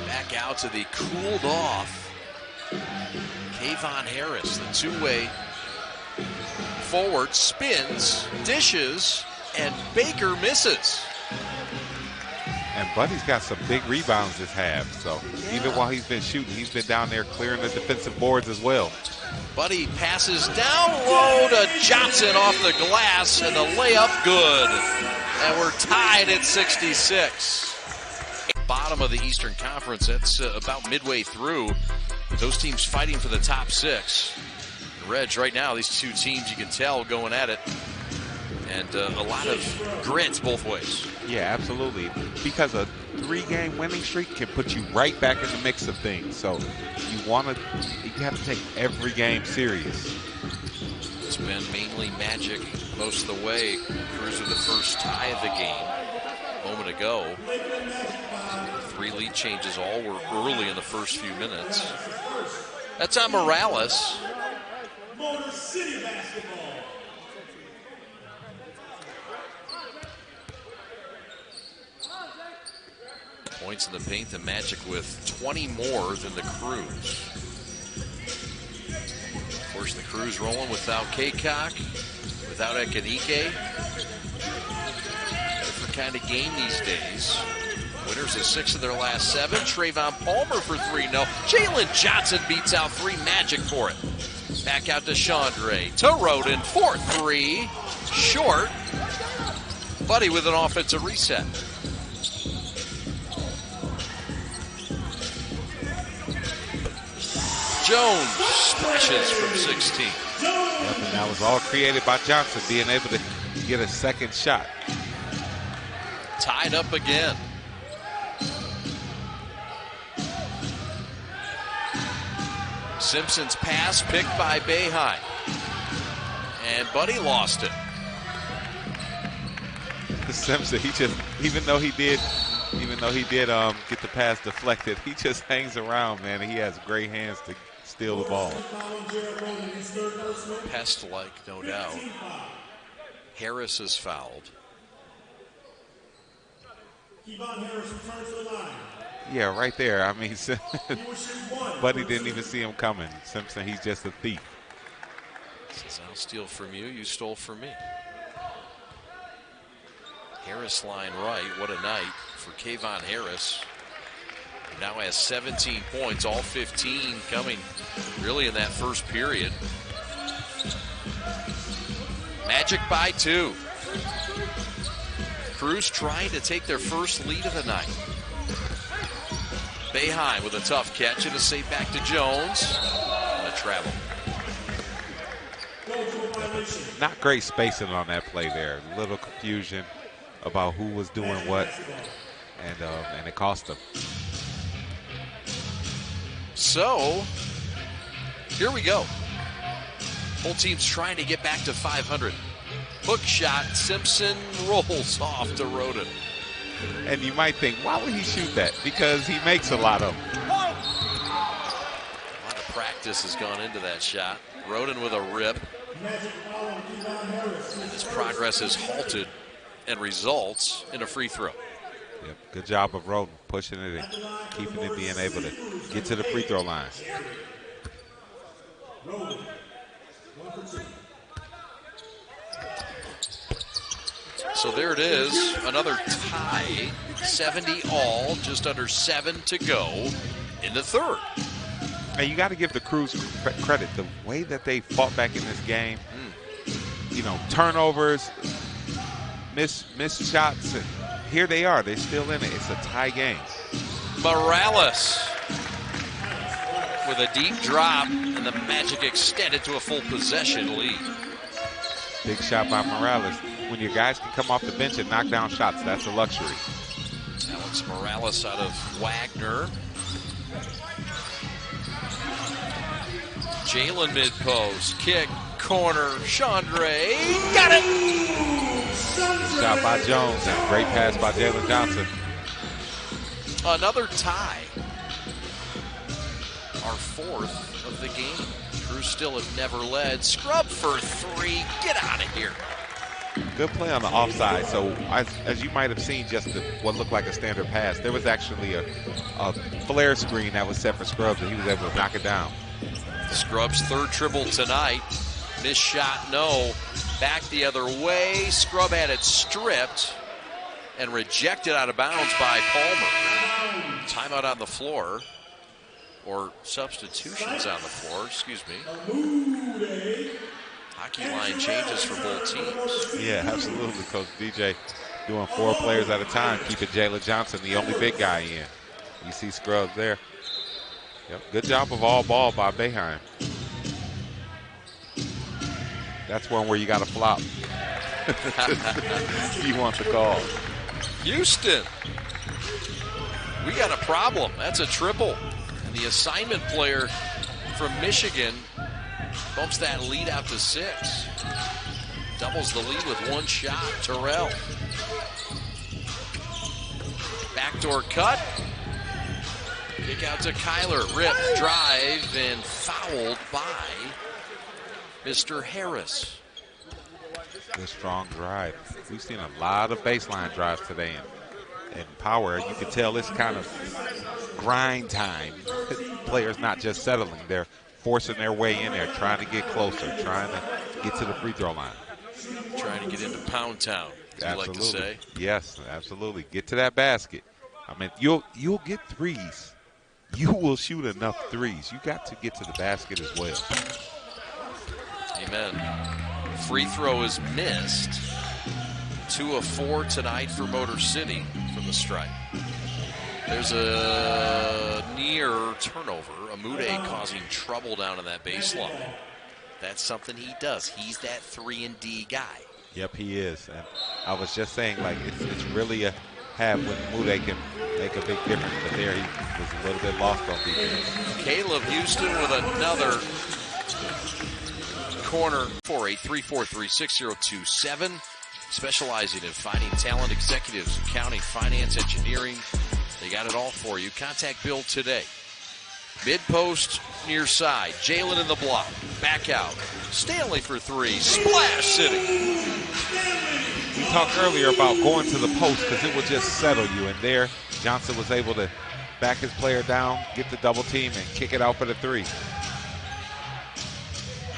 back out to the cooled off Kayvon Harris, the two-way forward, spins, dishes, and Baker misses. And Buddy's got some big rebounds this half, so even while he's been shooting, he's been down there clearing the defensive boards as well. Buddy passes down low to Johnson off the glass, and the layup good. And we're tied at 66. Bottom of the Eastern Conference, that's about midway through. Those teams fighting for the top 6. Reg, right now, these two teams, you can tell, going at it. And a lot of grit both ways. Yeah, absolutely. Because a 3-game winning streak can put you right back in the mix of things. So you have to take every game serious. It's been mainly Magic most of the way. Crews with the first tie of the game a moment ago. 3 lead changes, all were early in the first few minutes. That's on Morales. Motor City basketball. Points in the paint, the Magic with 20 more than the Crews. Of course, the Crews rolling without Kaycock, without Ekanike. Different kind of game these days. Winners of 6 of their last 7. Trayvon Palmer for 3. No. Jaylen Johnson beats out 3. Magic for it. Back out to Chandre. To Roden for 3. Short. Buddy with an offensive reset. Jones splashes from 16. Yep, and that was all created by Johnson being able to get a second shot. Tied up again. Simpson's pass picked by Boeheim. And Buddy lost it. Simpson, he just, even though he did get the pass deflected, he just hangs around, man, and he has great hands to steal the ball. Pest-like, no doubt. Harris is fouled. Yeah, right there. I mean, Buddy didn't even see him coming. Simpson, he's just a thief. Says, I'll steal from you, you stole from me. Harris line right. What a night for Kayvon Harris. He now has 17 points, all 15 coming really in that first period. Magic by 2. Crews trying to take their first lead of the night. Boeheim with a tough catch and a save back to Jones. And a travel. Not great spacing on that play there. A little confusion about who was doing what, and it cost them. So, here we go. Both teams trying to get back to 500. Hook shot, Simpson rolls off to Roden. And you might think, why would he shoot that? Because he makes a lot of them. A lot of practice has gone into that shot. Roden with a rip. And his progress is halted and results in a free throw. Yep, good job of Roden pushing it and keeping it, being able to get to the free throw line. So there it is, another tie, 70 all, just under 7 to go in the third. And you got to give the Crews credit. The way that they fought back in this game, you know, turnovers, missed shots, and here they are. They're still in it. It's a tie game. Morales with a deep drop, and the Magic extended to a full possession lead. Big shot by Morales. When your guys can come off the bench and knock down shots, that's a luxury. Alex Morales out of Wagner. Jaylen mid-post, kick, corner, Chandre, got it! Shot by Jones and great pass by Jaylen Johnson. Another tie. Our fourth of the game. Crews still have never led. Scrub for three. Get out of here. Good play on the offside. So as you might have seen, just what looked like a standard pass, there was actually a flare screen that was set for Scrubs, and he was able to knock it down. Scrubs' third triple tonight. Missed shot, no. Back the other way. Scrub had it stripped and rejected out of bounds by Palmer. Timeout on the floor. Or substitutions on the floor, excuse me. Hockey line changes for both teams. Yeah, absolutely. Coach DJ doing 4 players at a time, keeping Jaylen Johnson, the only big guy, in. You see Scrubs there. Yep. Good job of all ball by Boeheim. That's one where you got to flop. You want the call. Houston. We got a problem. That's a triple. And the assignment player from Michigan bumps that lead out to 6. Doubles the lead with one shot. Terrell. Backdoor cut. Kick out to Kyler. Rip, drive, and fouled by Mr. Harris. Good strong drive. We've seen a lot of baseline drives today. And Power, you can tell it's kind of grind time. Players not just settling. They're forcing their way in there, trying to get closer, trying to get to the free throw line. Trying to get into Pound Town, as you like to say. Yes, absolutely. Get to that basket. I mean, you'll get threes. You will shoot enough threes. You got to get to the basket as well. Amen. Free throw is missed. 2 of 4 tonight for Motor City from the stripe. There's a near turnover. Amude causing trouble down in that baseline. That's something he does. He's that 3-and-D guy. Yep, he is. And I was just saying, like, it's really a have when Amude can make a big difference. But there he was a little bit lost on defense. Caleb Houston with another corner. 483-436-027. Specializing in finding talent, executives, accounting, finance, engineering. They got it all for you. Contact Bill today. Mid-post, near side. Jaylen in the block. Back out. Stanley for 3. Splash City. We talked earlier about going to the post because it would just settle you. And there, Johnson was able to back his player down, get the double team, and kick it out for the 3.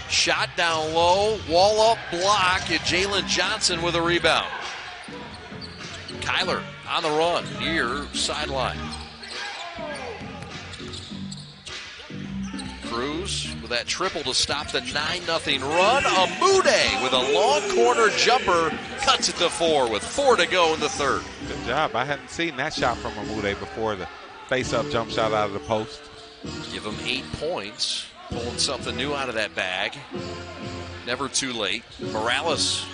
Shot down low. Wall up, block. And Jaylen Johnson with a rebound. Kyler on the run, near sideline. Crews with that triple to stop the 9-0 run. Amude with a long corner jumper cuts it to 4 with 4 to go in the third. Good job. I hadn't seen that shot from Amude before, the face-up jump shot out of the post. Give him 8 points. Pulling something new out of that bag. Never too late. Morales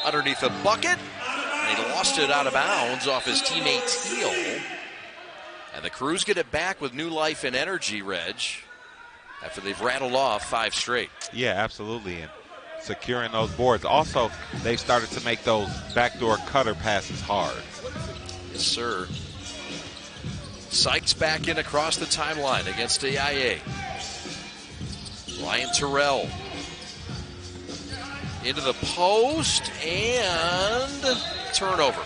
underneath the bucket. And he lost it out of bounds off his teammate's heel. And the Crews get it back with new life and energy, Reg, after they've rattled off 5 straight. Yeah, absolutely. And securing those boards. Also, they've started to make those backdoor cutter passes hard. Yes, sir. Sykes back in across the timeline against AIA. Ryan Terrell into the post and turnover.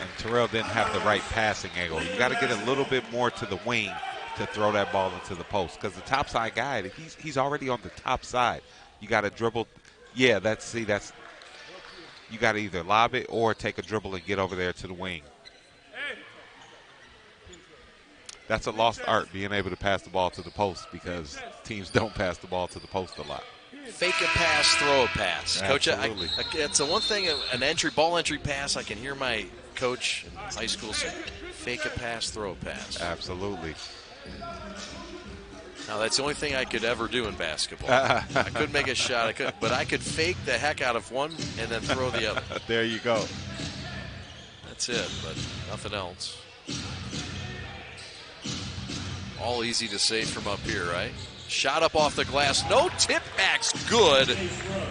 And Terrell didn't have the right passing angle. You got to get a little bit more to the wing to throw that ball into the post, because the top side guy, he's already on the top side. You got to dribble. Yeah, that's you got to either lob it or take a dribble and get over there to the wing. That's a lost art, being able to pass the ball to the post, because teams don't pass the ball to the post a lot. Fake a pass, throw a pass. Absolutely. Coach, it's the one thing, an ball entry pass, I can hear my coach in high school say, fake a pass, throw a pass. Absolutely. Now, that's the only thing I could ever do in basketball. I couldn't make a shot, but I could fake the heck out of one and then throw the other. There you go. That's it, but nothing else. All easy to say from up here, right? Shot up off the glass. No tip back's good.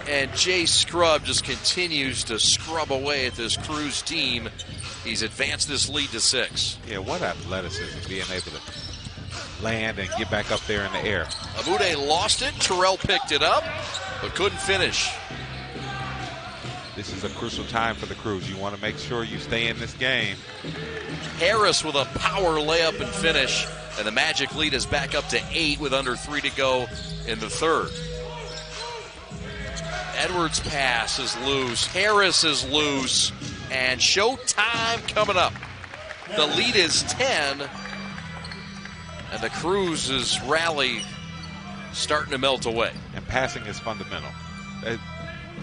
And Jay Scrubb just continues to scrub away at this Cruz team. He's advanced this lead to 6. Yeah, what athleticism, being able to land and get back up there in the air. Amude lost it. Terrell picked it up, but couldn't finish. This is a crucial time for the Cruz. You want to make sure you stay in this game. Harris with a power layup and finish. And the Magic lead is back up to 8 with under 3 to go in the third. Edwards' pass is loose. Harris is loose. And showtime coming up. The lead is 10. And the Cruz's rally starting to melt away. And passing is fundamental.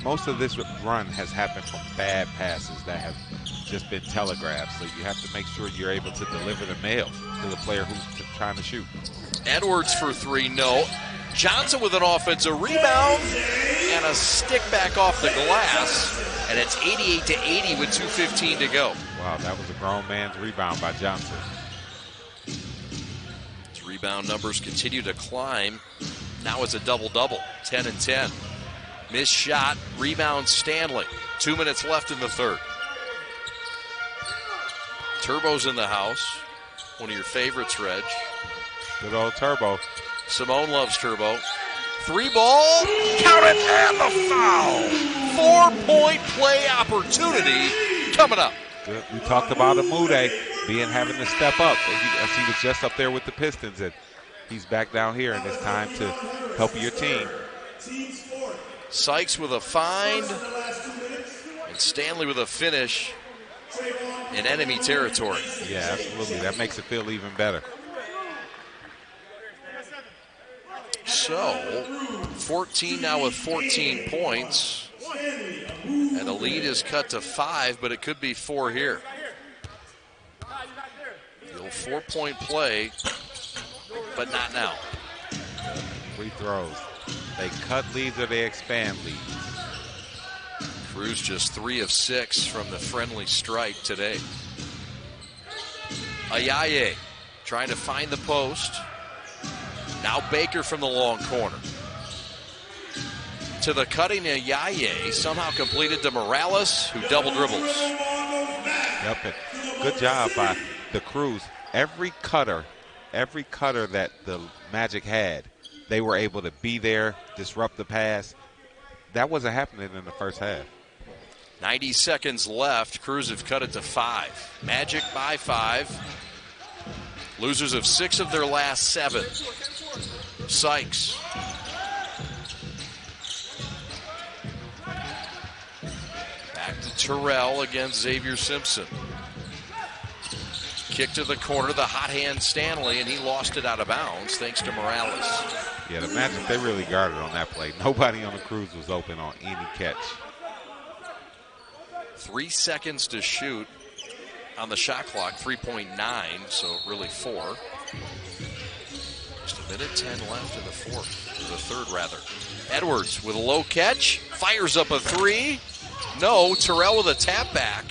Most of this run has happened from bad passes that have just been telegraphed. So you have to make sure you're able to deliver the mail to the player who's trying to shoot. Edwards for 3, no. Johnson with an offensive rebound and a stick back off the glass. And it's 88-80 with 2:15 to go. Wow, that was a grown man's rebound by Johnson. His rebound numbers continue to climb. Now it's a double-double, 10 and 10. Missed shot, rebound Stanley. 2 minutes left in the third. Turbo's in the house. One of your favorites, Reg. Good old Turbo. Simone loves Turbo. 3 ball, count it, and the foul. 4-point play opportunity coming up. Good. We talked about Amude having to step up. He was just up there with the Pistons, and he's back down here, and it's time to help your team. Sykes with a find, and Stanley with a finish in enemy territory. Yeah, absolutely. That makes it feel even better. So, 14 now with 14 points. And the lead is cut to 5, but it could be 4 here. The old 4-point play, but not now. Free throws. They cut leads or they expand leads. Cruz just 3 of 6 from the friendly stripe today. Ayaye trying to find the post. Now Baker from the long corner. To the cutting Ayaye, somehow completed to Morales, who double dribbles. Yep, good job by the Cruz. Every cutter that the Magic had, they were able to be there, disrupt the pass. That wasn't happening in the first half. 90 seconds left. Cruz have cut it to 5. Magic by 5. Losers of 6 of their last 7. Sykes. Back to Terrell against Xavier Simpson. Kick to the corner, the hot hand Stanley, and he lost it out of bounds thanks to Morales. Yeah, the Magic, they really guarded on that play. Nobody on the Cruz was open on any catch. 3 seconds to shoot on the shot clock, 3.9, so really 4. Just a minute 10 left in the third rather. Edwards with a low catch, fires up a 3. No, Terrell with a tap back,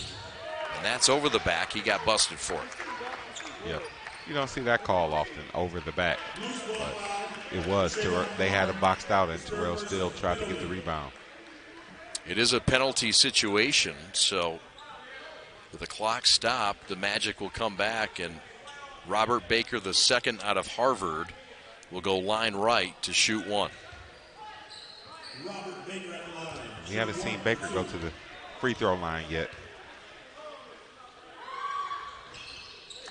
and that's over the back. He got busted for it. Yep. You don't see that call often, over the back. But it was. They had him boxed out, and Terrell still tried to get the rebound. It is a penalty situation, so with the clock stopped, the Magic will come back, and Robert Baker, the second out of Harvard, will go line right to shoot 1. We haven't seen Baker go to the free throw line yet.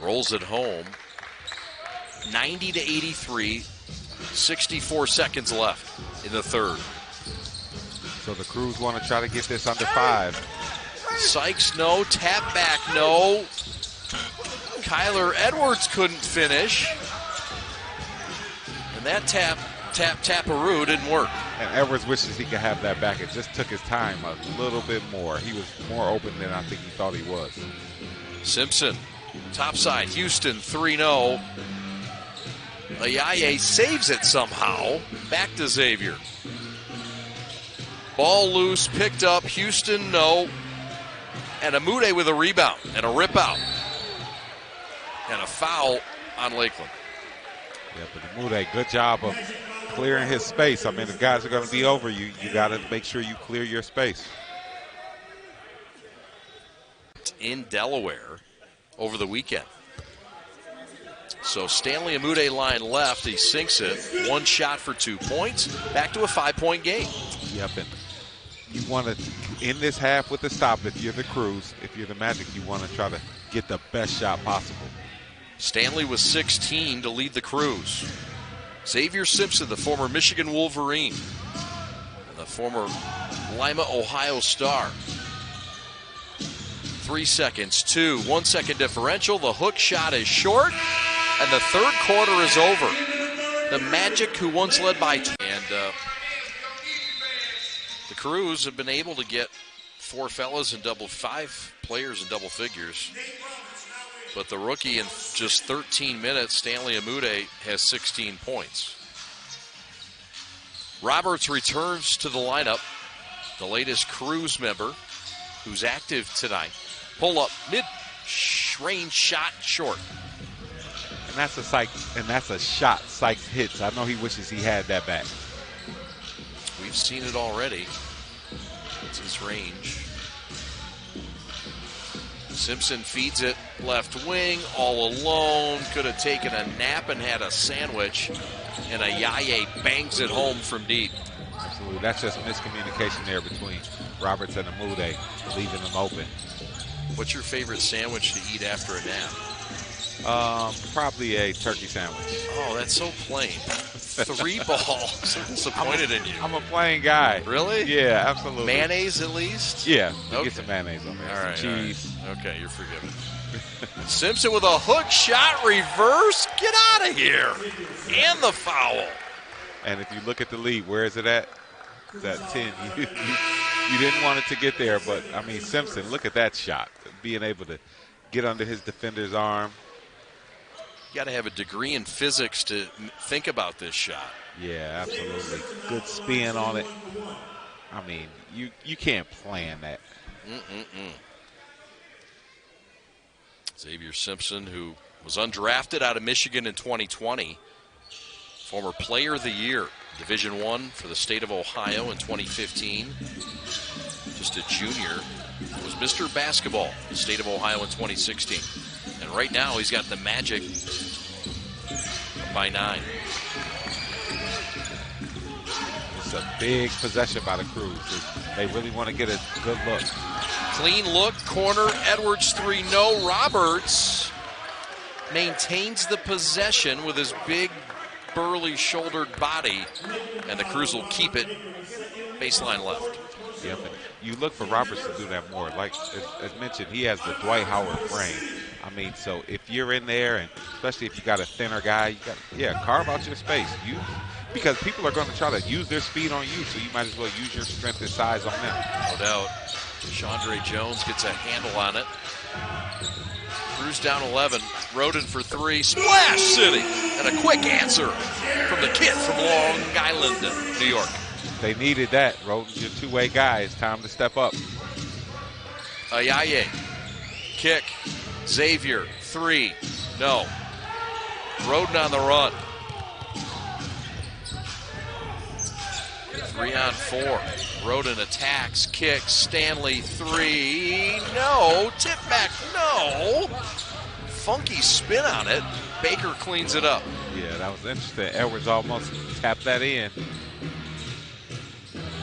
Rolls it home. 90-83. 64 seconds left in the third. So the Cruz want to try to get this under 5. Sykes, no. Tap back, no. Kyler Edwards couldn't finish. And that taparoo didn't work. And Edwards wishes he could have that back. It just took his time a little bit more. He was more open than I think he thought he was. Simpson, topside, Houston, 3-0. Ayaye saves it somehow. Back to Xavier. Ball loose, picked up. Houston, no. And Amude with a rebound and a rip out. And a foul on Lakeland. Yeah, but Mude, good job of clearing his space. I mean, if guys are going to be over you, you got to make sure you clear your space. In Delaware over the weekend. So Stanley Amude line left. He sinks it. 1 shot for 2 points. Back to a 5-point game. Yep, and you want to end this half with a stop. If you're the Crews, if you're the Magic, you want to try to get the best shot possible. Stanley with 16 to lead the Crews. Xavier Simpson, the former Michigan Wolverine, and the former Lima, Ohio Star. 3 seconds, 2, 1 second differential. The hook shot is short, and the third quarter is over. The Magic, who once led by 2, and the Crews have been able to get 4 fellas in 5 players in double figures. But the rookie in just 13 minutes, Stanley Amude, has 16 points. Roberts returns to the lineup, the latest Crews member who's active tonight. Pull up, mid-range shot, short. And that's a shot Sykes hits. I know he wishes he had that back. We've seen it already. It's his range. Simpson feeds it left wing, all alone. Could have taken a nap and had a sandwich. And Ayaye bangs it home from deep. Absolutely. That's just miscommunication there between Roberts and Amude, leaving them open. What's your favorite sandwich to eat after a nap? Probably a turkey sandwich. Oh, that's so plain. 3 balls. So disappointed in you. I'm a plain guy. Really? Yeah, absolutely. Mayonnaise at least? Yeah, okay. Get some mayonnaise on there. All right, cheese. all right. Okay, you're forgiven. Simpson with a hook shot, reverse. Get out of here. And the foul. And if you look at the lead, where is it at? It's at 10. You didn't want it to get there, but, I mean, Simpson, look at that shot. Being able to get under his defender's arm. You got to have a degree in physics to think about this shot. Yeah, absolutely. Good spin on it. I mean, you can't plan that. Xavier Simpson, who was undrafted out of Michigan in 2020, former Player of the Year, Division I for the state of Ohio in 2015. Just a junior. Was Mr. Basketball, the state of Ohio in 2016. And right now he's got the Magic by 9. It's a big possession by the Crews. They really want to get a good look. Clean look, corner, Edwards 3, no. Roberts maintains the possession with his big, burly, shouldered body, and the Crews will keep it baseline left. Yep, and you look for Roberts to do that more. Like, as mentioned, he has the Dwight Howard frame. I mean, so if you're in there, and especially if you got a thinner guy, you got carve out your space. Because people are going to try to use their speed on you, so you might as well use your strength and size on them. No doubt. Chandre Jones gets a handle on it. Crews down 11. Roden for 3. Splash City! And a quick answer from the kid from Long Island, New York. They needed that. Roden's your two-way guy. It's time to step up. Ayaye. Kick. Xavier. 3. No. Roden on the run. 3 on 4. Roden attacks, kicks, Stanley 3. No. Tip back. No. Funky spin on it. Baker cleans it up. Yeah, that was interesting. Edwards almost tapped that in.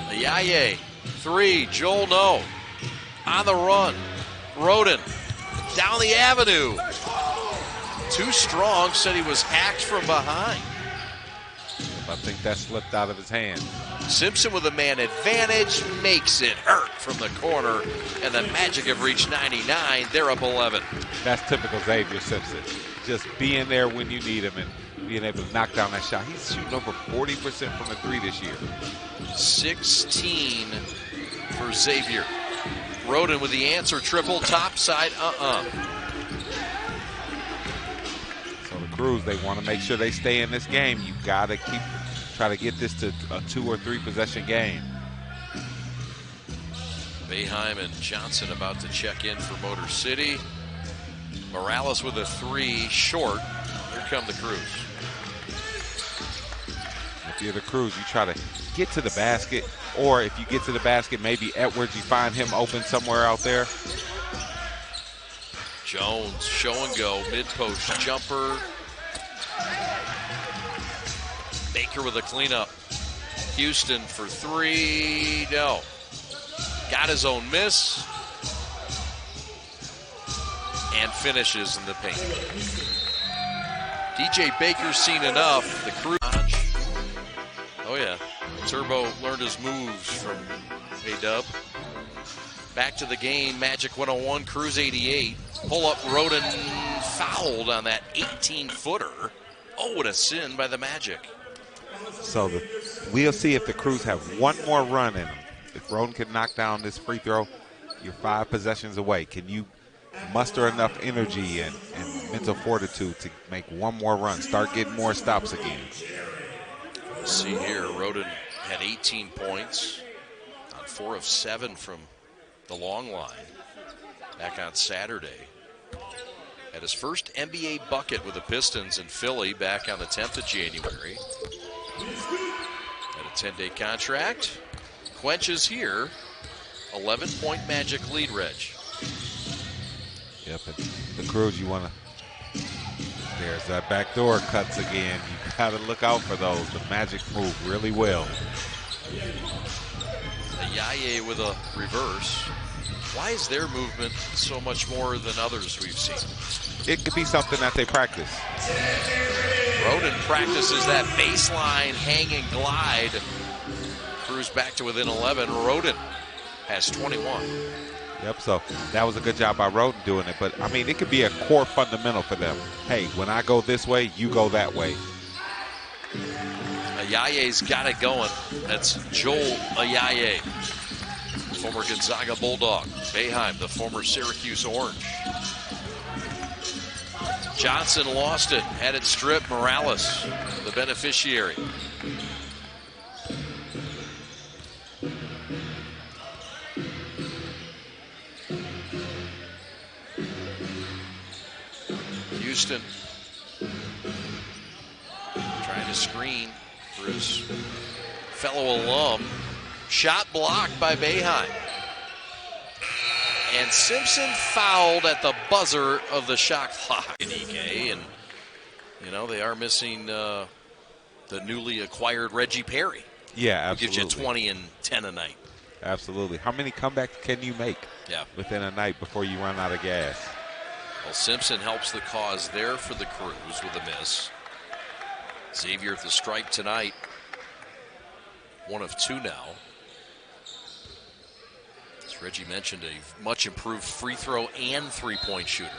Ayaye, 3, Joel no. On the run, Roden, down the avenue. Too strong, said he was hacked from behind. I think that slipped out of his hand. Simpson with a man advantage, makes it hurt from the corner, and the Magic have reached 99. They're up 11. That's typical Xavier Simpson. Just being there when you need him and being able to knock down that shot. He's shooting over 40% from the 3 this year. 16 for Xavier. Roden with the answer, triple topside, So the Crews, they want to make sure they stay in this game. You got to try to get this to a 2 or 3 possession game. Boeheim and Johnson about to check in for Motor City. Morales with a 3 short. Here come the Crews. if you're the Cruz, you try to get to the basket, or if you get to the basket, maybe Edwards, you find him open somewhere out there. Jones, show and go, mid-post jumper. Baker with a cleanup. Houston for three, no. Got his own miss. And finishes in the paint. DJ Baker's seen enough. The Cruz. Oh yeah, Turbo learned his moves from A-Dub. Back to the game, Magic 101, Cruz 88. Pull up, Roden fouled on that 18-footer. Oh, what a sin by the Magic. So we'll see if the Cruz have one more run in them. If Roden can knock down this free throw, you're 5 possessions away. Can you muster enough energy and mental fortitude to make one more run, start getting more stops again? Let's see here, Roden had 18 points on 4 of 7 from the long line back on Saturday. Had his first NBA bucket with the Pistons in Philly back on the 10th of January. Had a 10-day contract. Quenches here. 11-point Magic lead, Reg. Yep, and the Cruz, you want to. There's that backdoor cuts again. You got to look out for those. The Magic move really well. Ayaye with a reverse. Why is their movement so much more than others we've seen? It could be something that they practice. Roden practices that baseline hang and glide. Cruz back to within 11. Roden has 21. Yep, so that was a good job by Roden doing it. But, I mean, it could be a core fundamental for them. Hey, when I go this way, you go that way. Ayaye's got it going. That's Joel Ayaye, former Gonzaga Bulldog. Boeheim, the former Syracuse Orange. Johnson lost it, had it stripped. Morales, the beneficiary. Houston trying to screen for his fellow alum. Shot blocked by Boeheim. And Simpson fouled at the buzzer of the shot clock. And, you know, they are missing the newly acquired Reggie Perry. Yeah, absolutely. Who gives you 20 and 10 a night. Absolutely. How many comebacks can you make within a night before you run out of gas? Well, Simpson helps the cause there for the Cruz with a miss. Xavier at the stripe tonight. 1 of 2 now. As Reggie mentioned, a much improved free throw and three-point shooter.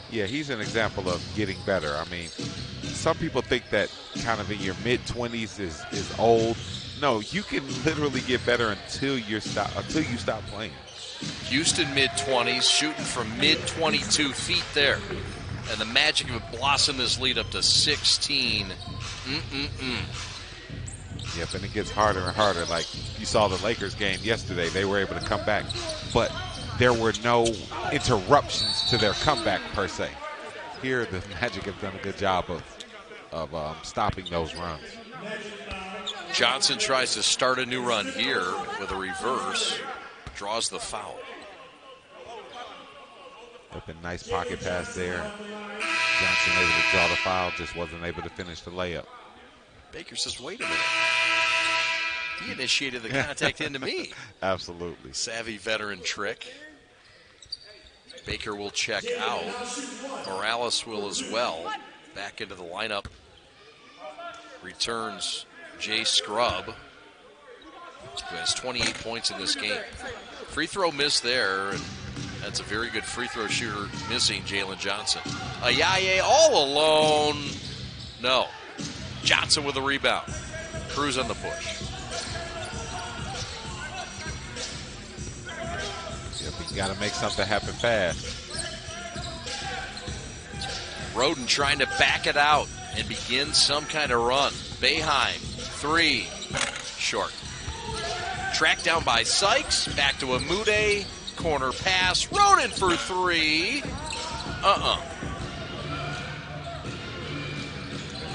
Yeah, he's an example of getting better. I mean, some people think that kind of in your mid-20s is old. No, you can literally get better until you stop playing. Houston mid-20s, shooting from mid-22 feet there. And the Magic have blossomed this lead up to 16. Yep, and it gets harder and harder. Like you saw the Lakers game yesterday, they were able to come back, but there were no interruptions to their comeback per se. Here, the Magic have done a good job of stopping those runs. Johnson tries to start a new run here with a reverse, draws the foul. Up a nice pocket pass there. Johnson able to draw the foul, just wasn't able to finish the layup. Baker says, wait a minute. He initiated the contact into me. Absolutely. Savvy veteran trick. Baker will check out. Morales will as well. Back into the lineup. Returns Jay Scrubb, who has 28 points in this game. Free throw miss there, and that's a very good free throw shooter missing Jaylen Johnson. Ayaye all alone. No. Johnson with a rebound. Cruz on the push. Yep, you got to make something happen fast. Roden trying to back it out and begin some kind of run. Boeheim, 3, short. Tracked down by Sykes, back to Amude, corner pass, Roden for 3.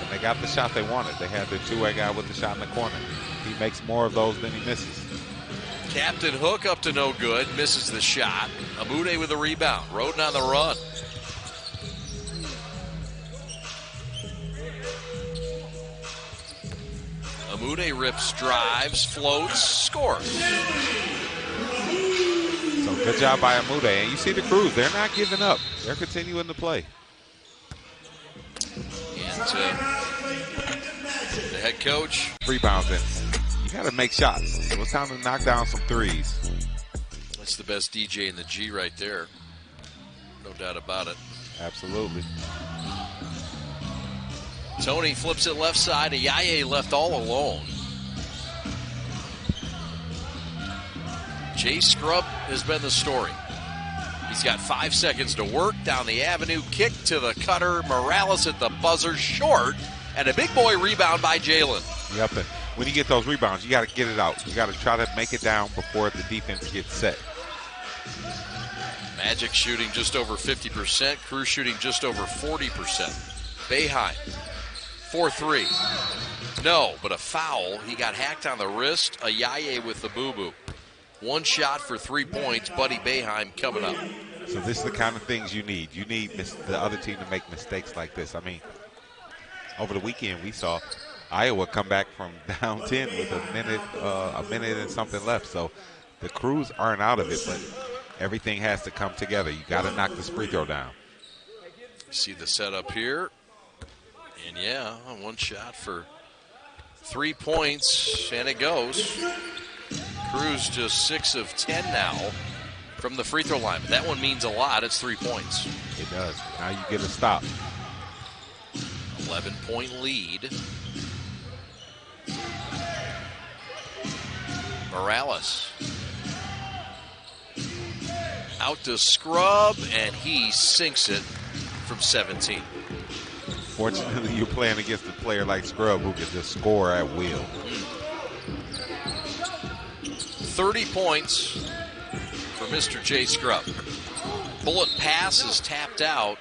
They they got the shot they wanted. They had their two-way guy with the shot in the corner. He makes more of those than he misses. Captain Hook up to no good, misses the shot. Amude with a rebound. Roden on the run. Amude rips, drives, floats, scores. So good job by Amude. And you see the Crews, they're not giving up. They're continuing to play. And the head coach. Rebounds in. You got to make shots. So it's time to knock down some threes. That's the best DJ in the G right there. No doubt about it. Absolutely. Tony flips it left side. Ayaye left all alone. Jay Scrubb has been the story. He's got 5 seconds to work down the avenue. Kick to the cutter. Morales at the buzzer, short. And a big boy rebound by Jaylen. Yep. And when you get those rebounds, you got to get it out. You got to try to make it down before the defense gets set. Magic shooting just over 50%. Crew shooting just over 40%. Boeheim, 4-3. No, but a foul. He got hacked on the wrist. Ayaye with the boo-boo. One shot for 3 points. Buddy Boeheim coming up. So this is the kind of things you need. You need the other team to make mistakes like this. I mean, over the weekend we saw Iowa come back from down 10 with a minute and something left. So the Crews aren't out of it, but everything has to come together. You got to knock this free throw down. See the setup here. And yeah, one shot for 3 points, and it goes. Crews just 6 of 10 now from the free throw line. But that one means a lot. It's 3 points. It does. Now you get a stop. 11-point lead. Morales. Out to Scrubb, and he sinks it from 17. Fortunately, you're playing against a player like Scrubb who can just score at will. 30 points for Mr. J. Scrubb. Bullet pass is tapped out,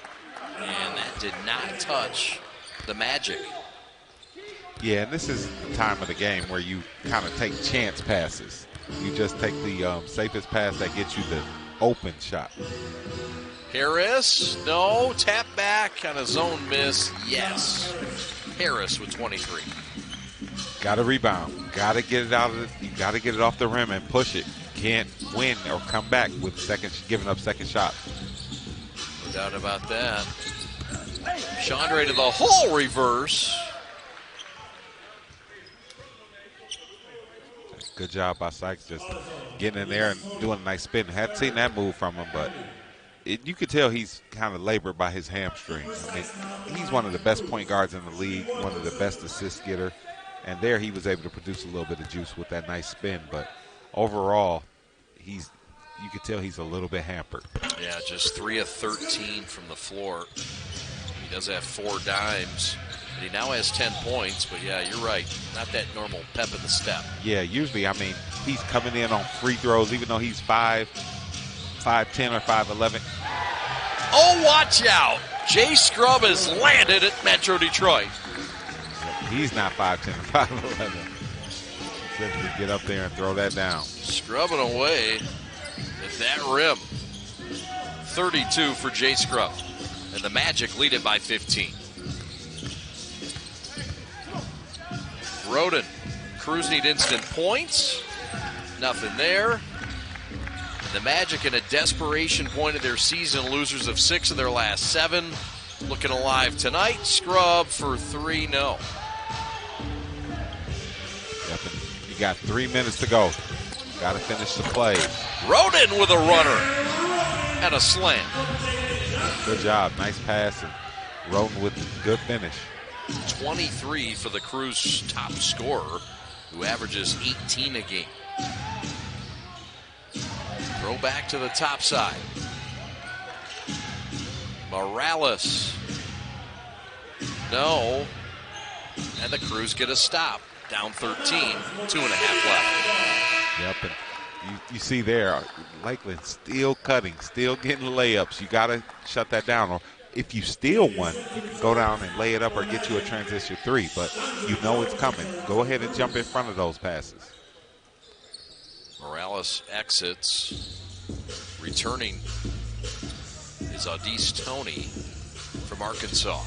and that did not touch the Magic. Yeah, and this is the time of the game where you kind of take chance passes. You just take the safest pass that gets you the open shot. Harris, no, tap back on a zone miss, yes. Harris with 23. Got to rebound. Got to get it out of it. You got to get it off the rim and push it. Can't win or come back with giving up second shot. No doubt about that. Chandre to the hole, reverse. Good job by Sykes just getting in there and doing a nice spin. Hadn't seen that move from him, but you could tell he's kind of labored by his hamstrings. I mean, he's one of the best point guards in the league, one of the best assist getter. And there he was able to produce a little bit of juice with that nice spin. But overall, you could tell he's a little bit hampered. Yeah, just 3 of 13 from the floor. He does have 4 dimes. But he now has 10 points. But, yeah, you're right. Not that normal pep in the step. Yeah, usually, I mean, he's coming in on free throws, even though he's 5'10 or 5'11. Oh, watch out. Jay Scrubb has landed at Metro Detroit. He's not 5'10 or 5'11. Simply get up there and throw that down. Scrubbing away at that rim. 32 for Jay Scrubb. And the Magic lead it by 15. Roden. Crews need instant points. Nothing there. The Magic in a desperation point of their season, losers of 6 of their last 7. Looking alive tonight. Scrubb for 3, no. Yep, and you got 3 minutes to go. Got to finish the play. Roden with a runner and a slam. Good job. Nice pass. And Roden with a good finish. 23 for the Crews' top scorer, who averages 18 a game. Throw back to the top side. Morales. No. And the Crews get a stop. Down 13, 2.5 left. Yep, and you see there, Lakeland still cutting, still getting layups. You got to shut that down. Or if you steal one, you can go down and lay it up or get you a transition three, but you know it's coming. Go ahead and jump in front of those passes. Morales exits. Returning is Audice Toney from Arkansas.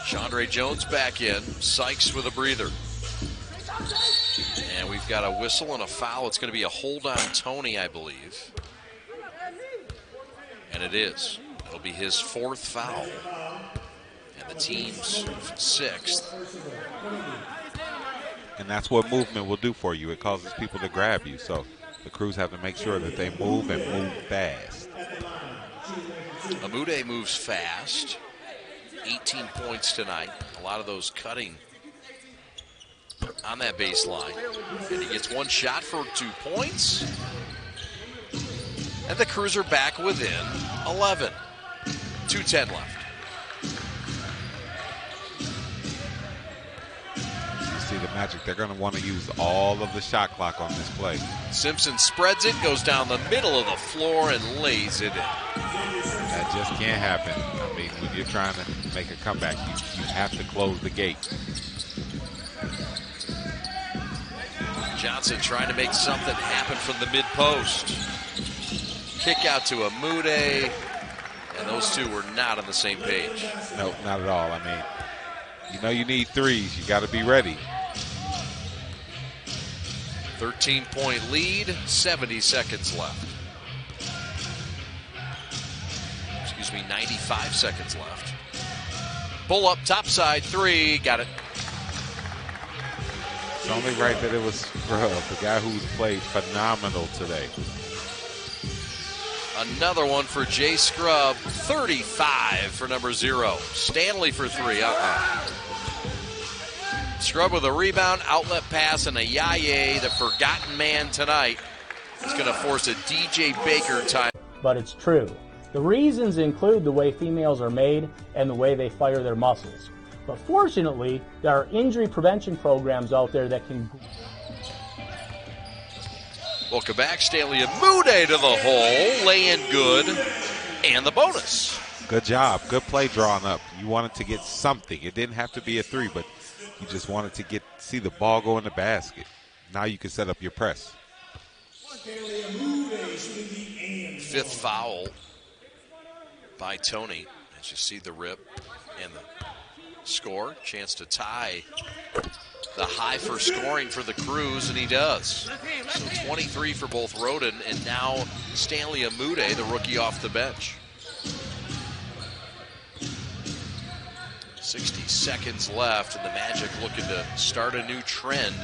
Chandre Jones back in. Sykes with a breather. And we've got a whistle and a foul. It's going to be a hold on Toney, I believe. And it is. It'll be his 4th foul. And the team's 6th. And that's what movement will do for you. It causes people to grab you. So the Crews have to make sure that they move and move fast. Amude moves fast. 18 points tonight. A lot of those cutting on that baseline. And he gets one shot for 2 points. And the Crews are back within 11. 2:10 left. You see the Magic, they're going to want to use all of the shot clock on this play. Simpson spreads it, goes down the middle of the floor, and lays it in. That just can't happen. I mean, when you're trying to make a comeback, you have to close the gate. Johnson trying to make something happen from the mid-post. Kick out to Amude, and those two were not on the same page. No, not at all. I mean, you know you need threes. You got to be ready. 13-point lead, 70 seconds left. Excuse me, 95 seconds left. Pull up, topside, 3, got it. It's only right that it was Scrub, the guy who's played phenomenal today. Another one for Jay Scrub, 35 for number 0. Stanley for 3, Scrub with a rebound, outlet pass, and a Yaye, the forgotten man tonight, is going to force a DJ Baker time. But it's true. The reasons include the way females are made and the way they fire their muscles. But fortunately, there are injury prevention programs out there that can... Welcome back, Stanley Amude to the hole, laying good, and the bonus. Good job. Good play drawn up. You wanted to get something. It didn't have to be a 3, but you just wanted to see the ball go in the basket. Now you can set up your press. 5th foul by Toney. As you see the rip and the score. Chance to tie the high for scoring for the Crews, and he does. So 23 for both Roden and now Stanley Amude, the rookie off the bench. 60 seconds left, and the Magic looking to start a new trend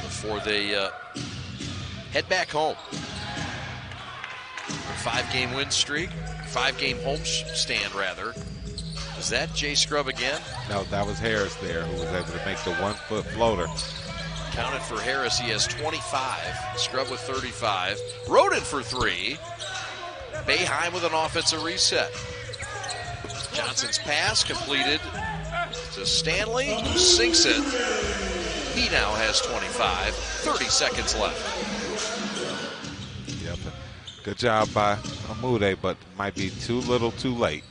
before they head back home. A 5-game win streak, 5-game home stand rather. Is that Jay Scrub again? No, that was Harris there who was able to make the 1-foot floater. Counted for Harris, he has 25. Scrub with 35. Roden for 3. Boeheim with an offensive reset. Johnson's pass completed to Stanley, who sinks it. He now has 25. 30 seconds left. Yep. Good job by Amude, but might be too little too late.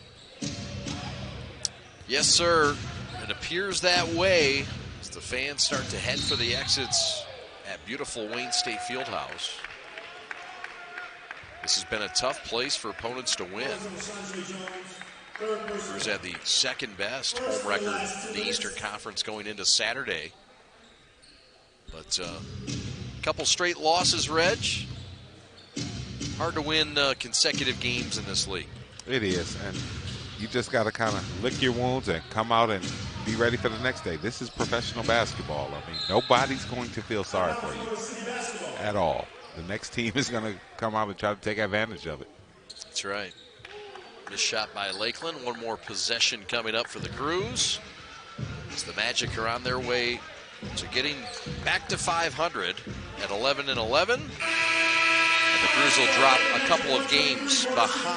Yes, sir. It appears that way as the fans start to head for the exits at beautiful Wayne State Fieldhouse. This has been a tough place for opponents to win. Crews had the second best home record in the Eastern Conference going into Saturday. But a couple straight losses, Reg. Hard to win consecutive games in this league. It is, and you just got to kind of lick your wounds and come out and be ready for the next day. This is professional basketball. I mean, nobody's going to feel sorry for you at all. The next team is going to come out and try to take advantage of it. That's right. Missed shot by Lakeland. One more possession coming up for the Crews, as the Magic are on their way to getting back to 500 at 11-11. And the Crews will drop a couple of games behind.